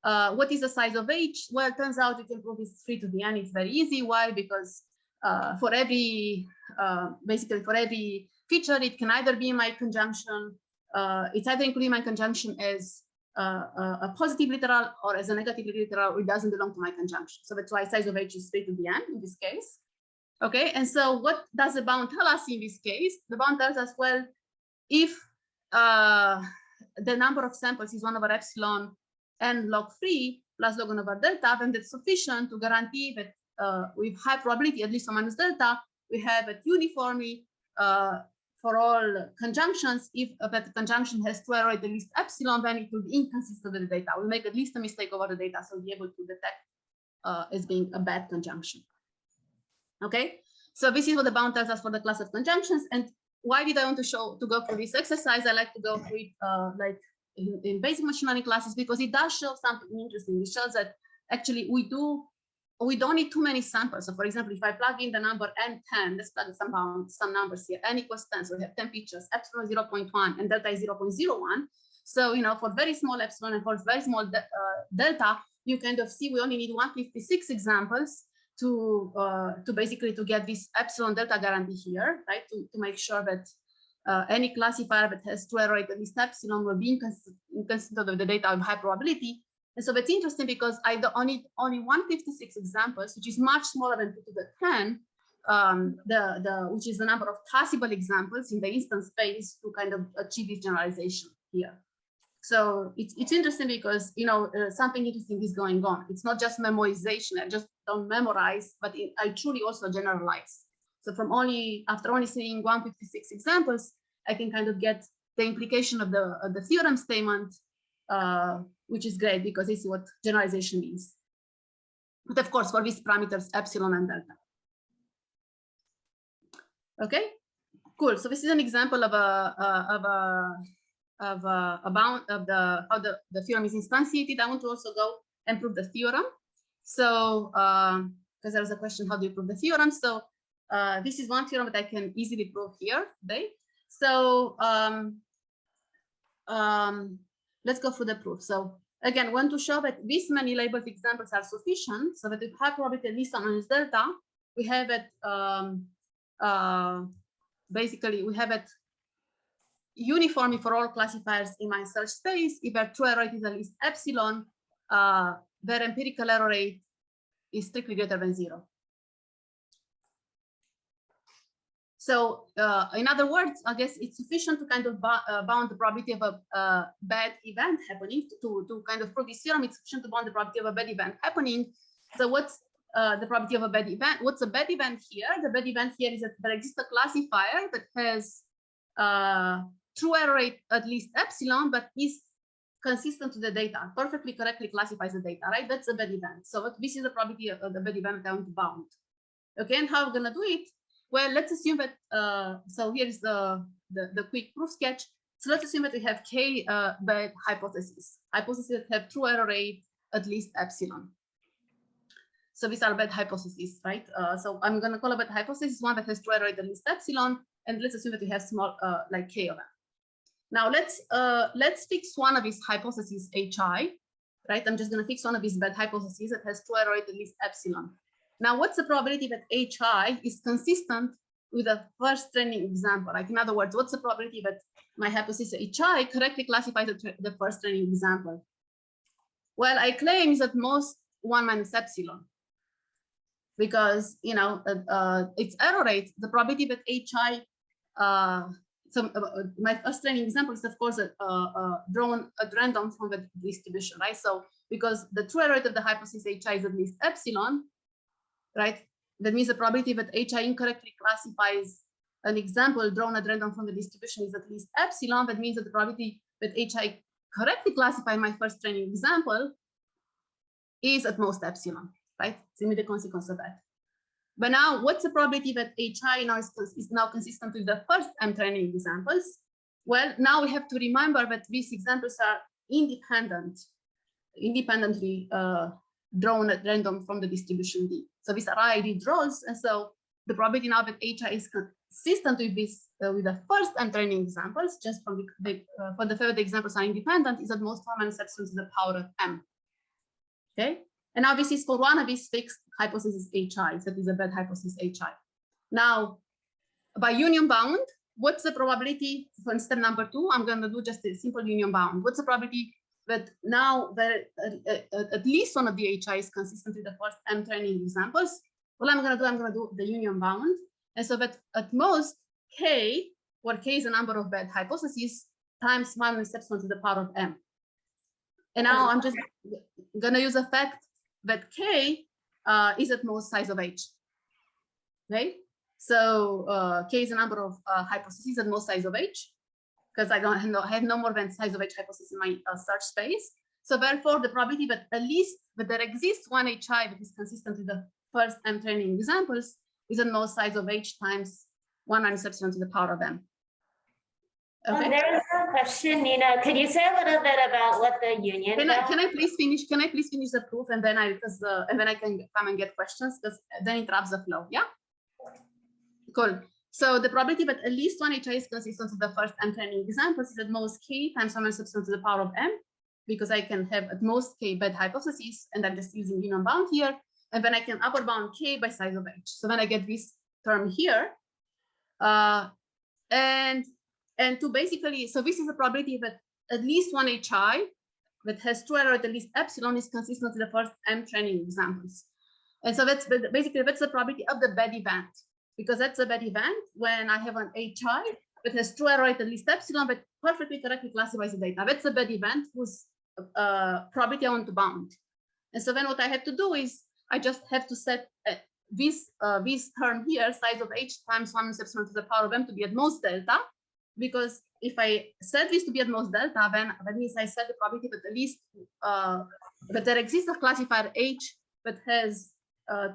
what is the size of H? Well, it turns out you can prove it's 3 to the n. It's very easy. Why? Because for every, basically for every feature, it can either be my conjunction, it's either including my conjunction as a positive literal or as a negative literal, it doesn't belong to my conjunction. So that's why size of H is 3 to the n in this case. Okay, and so what does the bound tell us in this case? The bound tells us, well, if the number of samples is 1 over epsilon n log 3 plus log 1 over delta, then that's sufficient to guarantee that with high probability, at least 1 minus delta, we have it uniformly for all conjunctions. If that conjunction has true error at least epsilon, then it will be inconsistent with the data. We'll make at least a mistake over the data, so we'll be able to detect as being a bad conjunction. Okay, so this is what the bound tells us for the class of conjunctions. And why did I want to go through this exercise? I like to go through it like in basic machine learning classes because it does show something interesting. It shows that actually we don't need too many samples. So for example, if I plug in the number n10, let's plug some numbers here, n equals 10, so we have 10 features, epsilon 0.1 and delta is 0.01. So, for very small epsilon and for very small delta, you kind of see we only need 156 examples to basically to get this epsilon delta guarantee here, right? To make sure that any classifier that has true error rate at least epsilon will be inconsistent with the data of high probability. And so that's interesting because I need only 156 examples, which is much smaller than 2 to the 10, which is the number of possible examples in the instance space to kind of achieve this generalization here. So it's interesting because, something interesting is going on. It's not just memorization. I just don't memorize, but I truly also generalize. So after only seeing 156 examples, I can kind of get the implication of the theorem statement, which is great because this is what generalization means. But of course, for these parameters, epsilon and delta. Okay, cool. So this is an example of how the theorem is instantiated. I want to also go and prove the theorem. So, because there was a question, how do you prove the theorem? So this is one theorem that I can easily prove here today. So let's go through the proof. So again, want to show that this many labeled examples are sufficient so that if high probability at least minus delta, we have it basically we have it uniformly for all classifiers in my search space. If their true error rate is at least epsilon, their empirical error rate is strictly greater than 0. So in other words, I guess it's sufficient to kind of bound the probability of a bad event happening to kind of prove this theorem. It's sufficient to bound the probability of a bad event happening. So what's the probability of a bad event? What's a bad event here? The bad event here is that there exists a classifier that has true error rate at least epsilon, but is consistent to the data, perfectly correctly classifies the data, right? That's a bad event. So this is the probability of the bad event that I want to bound. Okay, and how we're gonna do it? Well, let's assume that, so here is the quick proof sketch. So let's assume that we have k bad hypotheses that have true error rate at least epsilon. So these are bad hypotheses, right? So I'm gonna call a bad hypothesis one that has true error rate at least epsilon, and let's assume that we have small, like k of them. Now let's fix one of these hypotheses hi, right? I'm just gonna fix one of these bad hypotheses that has true error rate at least epsilon. Now, what's the probability that hi is consistent with the first training example? Like in other words, what's the probability that my hypothesis hi correctly classifies the first training example? Well, I claim is at most 1 minus epsilon, because its error rate, the probability that hi. My first training example is of course drawn at random from the distribution, right? So because the true error rate of the hypothesis hi is at least epsilon, right? That means the probability that hi incorrectly classifies an example drawn at random from the distribution is at least epsilon. That means that the probability that hi correctly classify my first training example is at most epsilon, right? It's immediate consequence of that. But now, what's the probability that hi now is now consistent with the first m training examples? Well, now we have to remember that these examples are independently drawn at random from the distribution D. So these are IID draws, and so the probability now that hi is consistent with this with the first m training examples, just from for the fact that the examples are independent, is at most 1 minus epsilon to the power of m. Okay, and now this is for one of these fixed hypotheses hi, that is a bad hypothesis hi. Now, by union bound, what's the probability for step number 2? I'm going to do just a simple union bound. What's the probability that now that at least one of the hi is consistent with the first m training examples? Well, I'm going to do the union bound, and so that at most k, where k is a number of bad hypotheses, times 1 minus epsilon to the power of m. And now I'm just going to use the fact that k is at most size of h. Okay, so k is a number of hypotheses at most size of h, because I have no more than size of h hypothesis in my search space. So therefore, the probability that at least that there exists one hi that is consistent with the first m training examples is at most size of h times 1 minus epsilon to the power of m. Okay. There is a question, Nina. Could you say a little bit about what the union? Can I please finish? Can I please finish the proof and then I can come and get questions because then it interrupts the flow. Yeah. Cool. So the probability that at least one HI is consistent with the first m training examples is at most k times some substance to the power of m, because I can have at most k bad hypotheses, and I'm just using minimum bound here, and then I can upper bound k by size of h. So then I get this term here, and to basically, so this is a probability that at least one HI that has true error at least epsilon is consistent with the first m training examples. And so that's basically, that's the probability of the bad event, because that's a bad event when I have an HI that has true error at least epsilon, but perfectly correctly classifies the data. That's a bad event whose probability I want to bound. And so then what I have to do is I just have to set this term here, size of h times 1 epsilon to the power of m, to be at most delta. Because if I set this to be at most delta, then that means I set the probability that at least that there exists a classifier h that has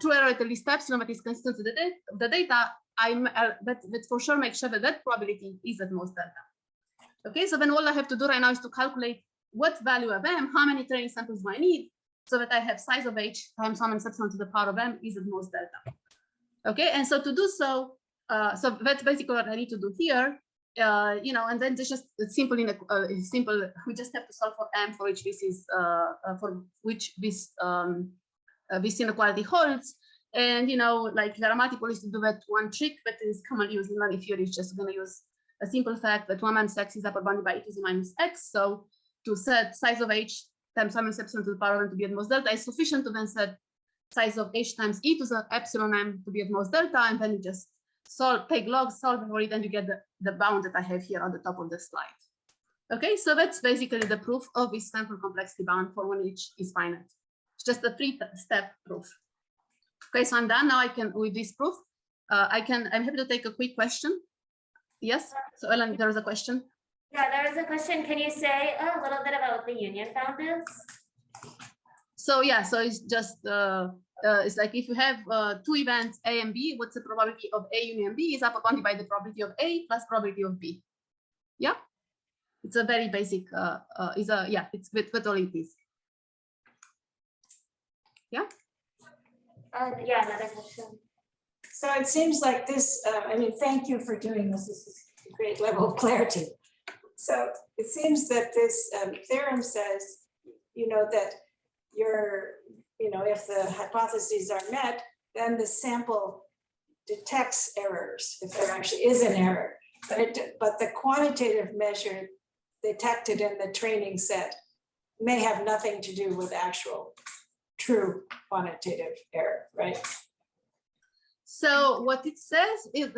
true error at least epsilon that is consistent to the data. That for sure makes sure that that probability is at most delta. Okay, so then all I have to do right now is to calculate what value of m, how many training samples do I need, so that I have size of h times 1 epsilon to the power of m is at most delta. Okay, and so to do so, so that's basically what I need to do here. And then it's just simple simple. We just have to solve for m for which this is for which this this inequality holds. And like there are multiple ways to do that. One trick that is commonly used in learning theory is just going to use a simple fact that 1 minus x is upper bounded by e to the minus x. So to set size of h times 1 minus epsilon to the power of m to be at most delta is sufficient to then set size of h times e to the epsilon m to be at most delta, and then you just take logs, solve for it, and you get the bound that I have here on the top of the slide. Okay, so that's basically the proof of this sample complexity bound for when h is finite. It's just a 3-step proof. Okay, so I'm done now. I can, with this proof, I'm happy to take a quick question. Yes, so Ellen, there is a question. Yeah, there is a question. Can you say a little bit about what the union bound is? So yeah, so it's just it's like if you have two events A and B, what's the probability of A union B is upper bounded by the probability of A plus probability of B. Yeah, it's a very basic. It's with all it is. Yeah. Yeah, another question. So it seems like this, thank you for doing this. This is a great level of clarity. So it seems that this theorem says, that if the hypotheses are met, then the sample detects errors, if there actually is an error. But the quantitative measure detected in the training set may have nothing to do with actual true quantitative error, right? So what it says is,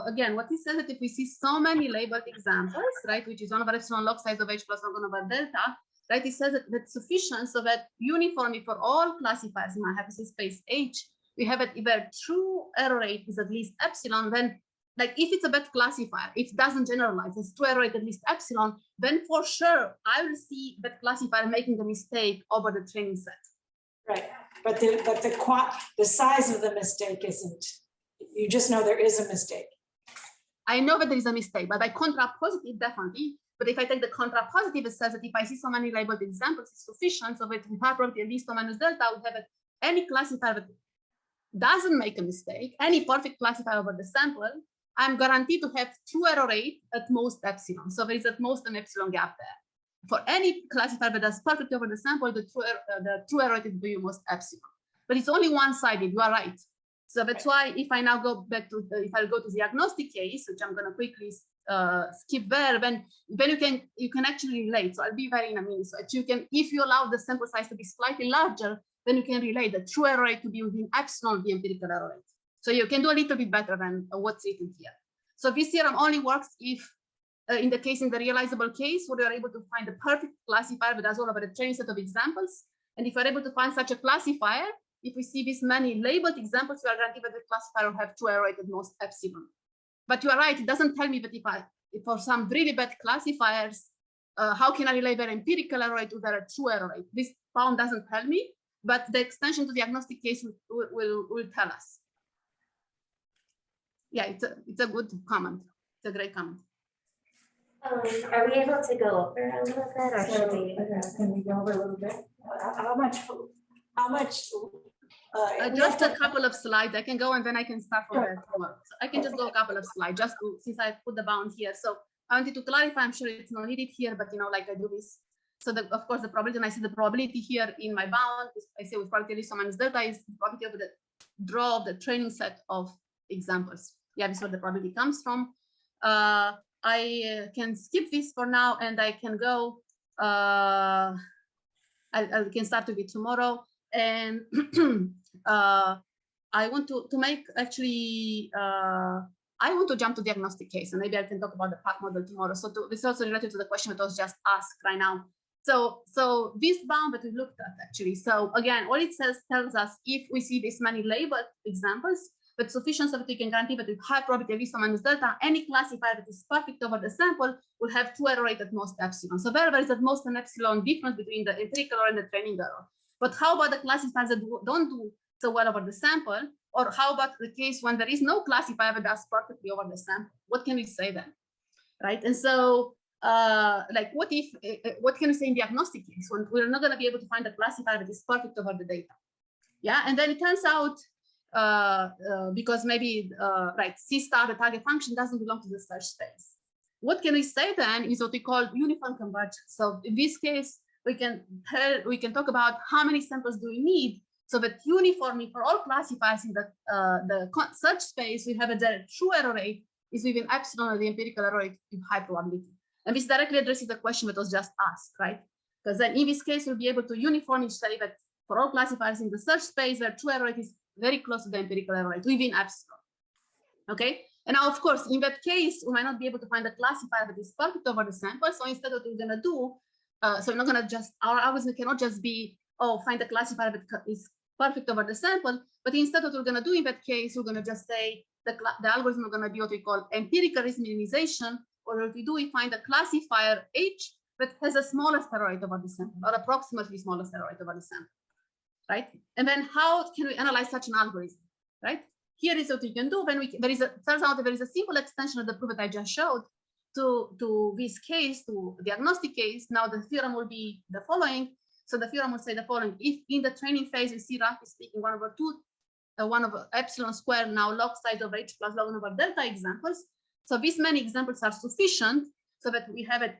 again, what it says that if we see so many labeled examples, right, which is 1 over epsilon log size of h plus 1 over delta, right, it says that that's sufficient so that uniformly for all classifiers in my hypothesis space H, we have it either true error rate is at least epsilon, then like if it's a bad classifier, if it doesn't generalize, it's true error rate at least epsilon, then for sure I will see that classifier making a mistake over the training set. Right, but the size of the mistake isn't. You just know there is a mistake. I know that there is a mistake, but by contrapositive, definitely. But if I take the contrapositive, it says that if I see so many labeled examples, it's sufficient. So that with high probability at least 1 minus delta, I would have any classifier that doesn't make a mistake, any perfect classifier over the sample, I'm guaranteed to have true error rate at most epsilon. So there is at most an epsilon gap there. For any classifier that does perfectly over the sample, the true error rate will be almost epsilon. But it's only one-sided, you are right. So that's why if I now go back to, if I go to the agnostic case, which I'm gonna quickly skip there, then you can actually relate. So I'll be very in a minute. So you can, if you allow the sample size to be slightly larger, then you can relate the true error rate to be within epsilon of the empirical error rate. So you can do a little bit better than what's written here. So this theorem only works if, in the realizable case, where you are able to find the perfect classifier that does all over the training set of examples. And if you're able to find such a classifier, if we see this many labeled examples, we are guaranteed that the classifier will have true error rate at most epsilon. But you are right, it doesn't tell me that if for some really bad classifiers, how can I relate their empirical error rate to their true error rate? This bound doesn't tell me, but the extension to the agnostic case will tell us. Yeah, it's a good comment. It's a great comment. Are we able to go over a little bit or should we? Can we go over a little bit? How much? Just a couple of slides. I can go and then I can start from there tomorrow. So I can just go a couple of slides just to, since I put the bound here. So I wanted to clarify, I'm sure it's not needed here, but like I do this. So of course the probability, and I see the probability here in my bound, I say with probability sum minus delta is the probability of the draw of the training set of examples. Yeah, this is where the probability comes from. I can skip this for now and I can go, I can start with it tomorrow. And I want to make actually, I want to jump to diagnostic case, and maybe I can talk about the path model tomorrow. So this is also related to the question that was just asked right now. So this bound that we looked at actually. So again, all it says tells us if we see this many labeled examples, but sufficient so that we can guarantee that with high probability of V sum minus delta, any classifier that is perfect over the sample will have 2 error rate at most epsilon. So there is at most an epsilon difference between the empirical error and the training error. But how about the classifiers that don't do so well over the sample? Or how about the case when there is no classifier that does perfectly over the sample? What can we say then, right? And so, like, what can we say in diagnostic case when we're not going to be able to find a classifier that is perfect over the data? Yeah, and then it turns out because maybe right, C star, the target function, doesn't belong to the search space. What can we say then is what we call uniform convergence. So in this case, we can talk about how many samples do we need so that uniformly for all classifiers in the search space, we have a true error rate is within epsilon of the empirical error rate with high probability. And this directly addresses the question that was just asked, right? Because then in this case, we'll be able to uniformly say that for all classifiers in the search space, their true error rate is very close to the empirical error rate within epsilon. Okay. And now, of course, in that case, we might not be able to find a classifier that is perfect over the sample. So instead, what we're going to do, so we're not going to just, our algorithm cannot just be, oh, find a classifier that is perfect over the sample. But instead, what we're going to do in that case, we're going to just say the algorithm is going to be what we call empirical risk minimization. Or what we do, we find a classifier H that has the smallest error rate over the sample, or approximately smallest error rate over the sample, right? And then how can we analyze such an algorithm, right? Here is what we can do when turns out that there is a simple extension of the proof that I just showed to this case, to the diagnostic case. Now the theorem will be the following. So the theorem will say the following: if in the training phase you see, roughly speaking, 1 over epsilon squared now log size of H plus log over delta examples. So these many examples are sufficient so that we have it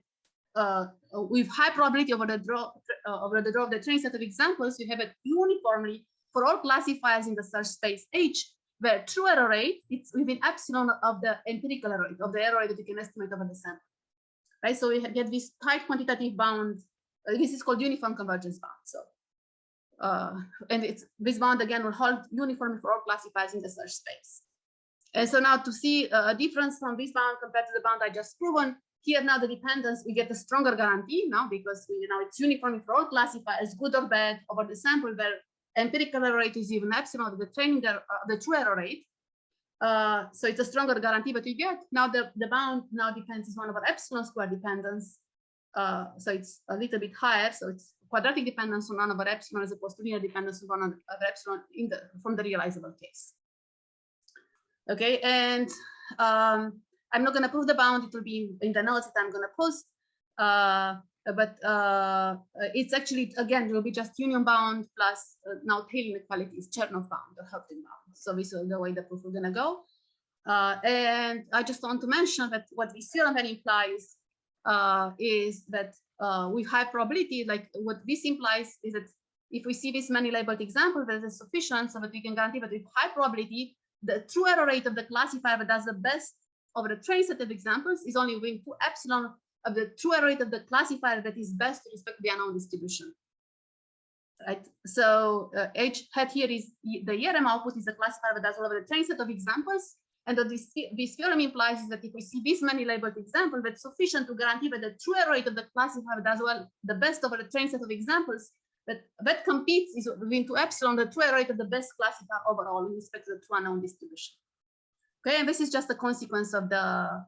with high probability over the draw of the training set of examples. We have it uniformly for all classifiers in the search space H, where true error rate it's within epsilon of the empirical error rate, of the error rate that you can estimate over the sample, right? So we get this tight quantitative bound. This is called uniform convergence bound. So, and this bound again will hold uniformly for all classifiers in the search space. And so now to see a difference from this bound compared to the bound I just proven, here now the dependence, we get a stronger guarantee now because it's uniform for all classifiers, good or bad, over the sample where empirical error rate is even epsilon of the training, the true error rate. So it's a stronger guarantee, but you get now the bound now depends is 1 over epsilon square dependence. So it's a little bit higher. So it's quadratic dependence on 1 over epsilon as opposed to linear dependence on 1 over epsilon from the realizable case. Okay, and I'm not going to prove the bound. It will be in the notes that I'm going to post. But it's actually, again, it will be just union bound plus now tail inequality is Chernoff bound or Hopton bound. So this is the way the proof is going to go. And I just want to mention that what this theorem then implies is that with high probability, like what this implies is that if we see this many labeled examples, that is sufficient so that we can guarantee that with high probability, the true error rate of the classifier that does the best over the train set of examples is only within 2 epsilon of the true error rate of the classifier that is best with respect to the unknown distribution. Right. So H hat here is the ERM output is the classifier that does all over the train set of examples. And what this theorem implies is that if we see this many labeled examples, that's sufficient to guarantee that the true error rate of the classifier does well the best over the train set of examples. That competes is within 2 epsilon, the true error rate of the best classifier overall with respect to the true unknown distribution. Okay, and this is just a consequence of the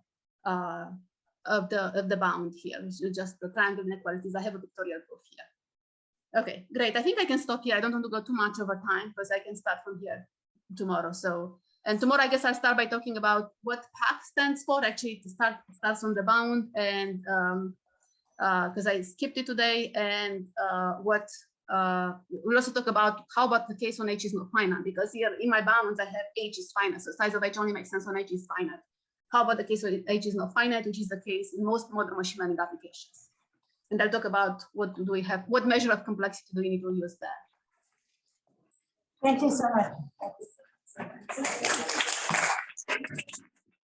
bound here. It's just the triangle inequalities. I have a pictorial proof here. Okay, great. I think I can stop here. I don't want to go too much over time because I can start from here tomorrow. So And tomorrow, I guess I'll start by talking about what PAC stands for. Actually, it starts on the bound, and because I skipped it today, and we'll also talk about how about the case when H is not finite, because here in my bounds, I have H is finite. So size of H only makes sense when H is finite. How about the case when H is not finite, which is the case in most modern machine learning applications? And I'll talk about what do we have, what measure of complexity do we need to use there. Thank you so much.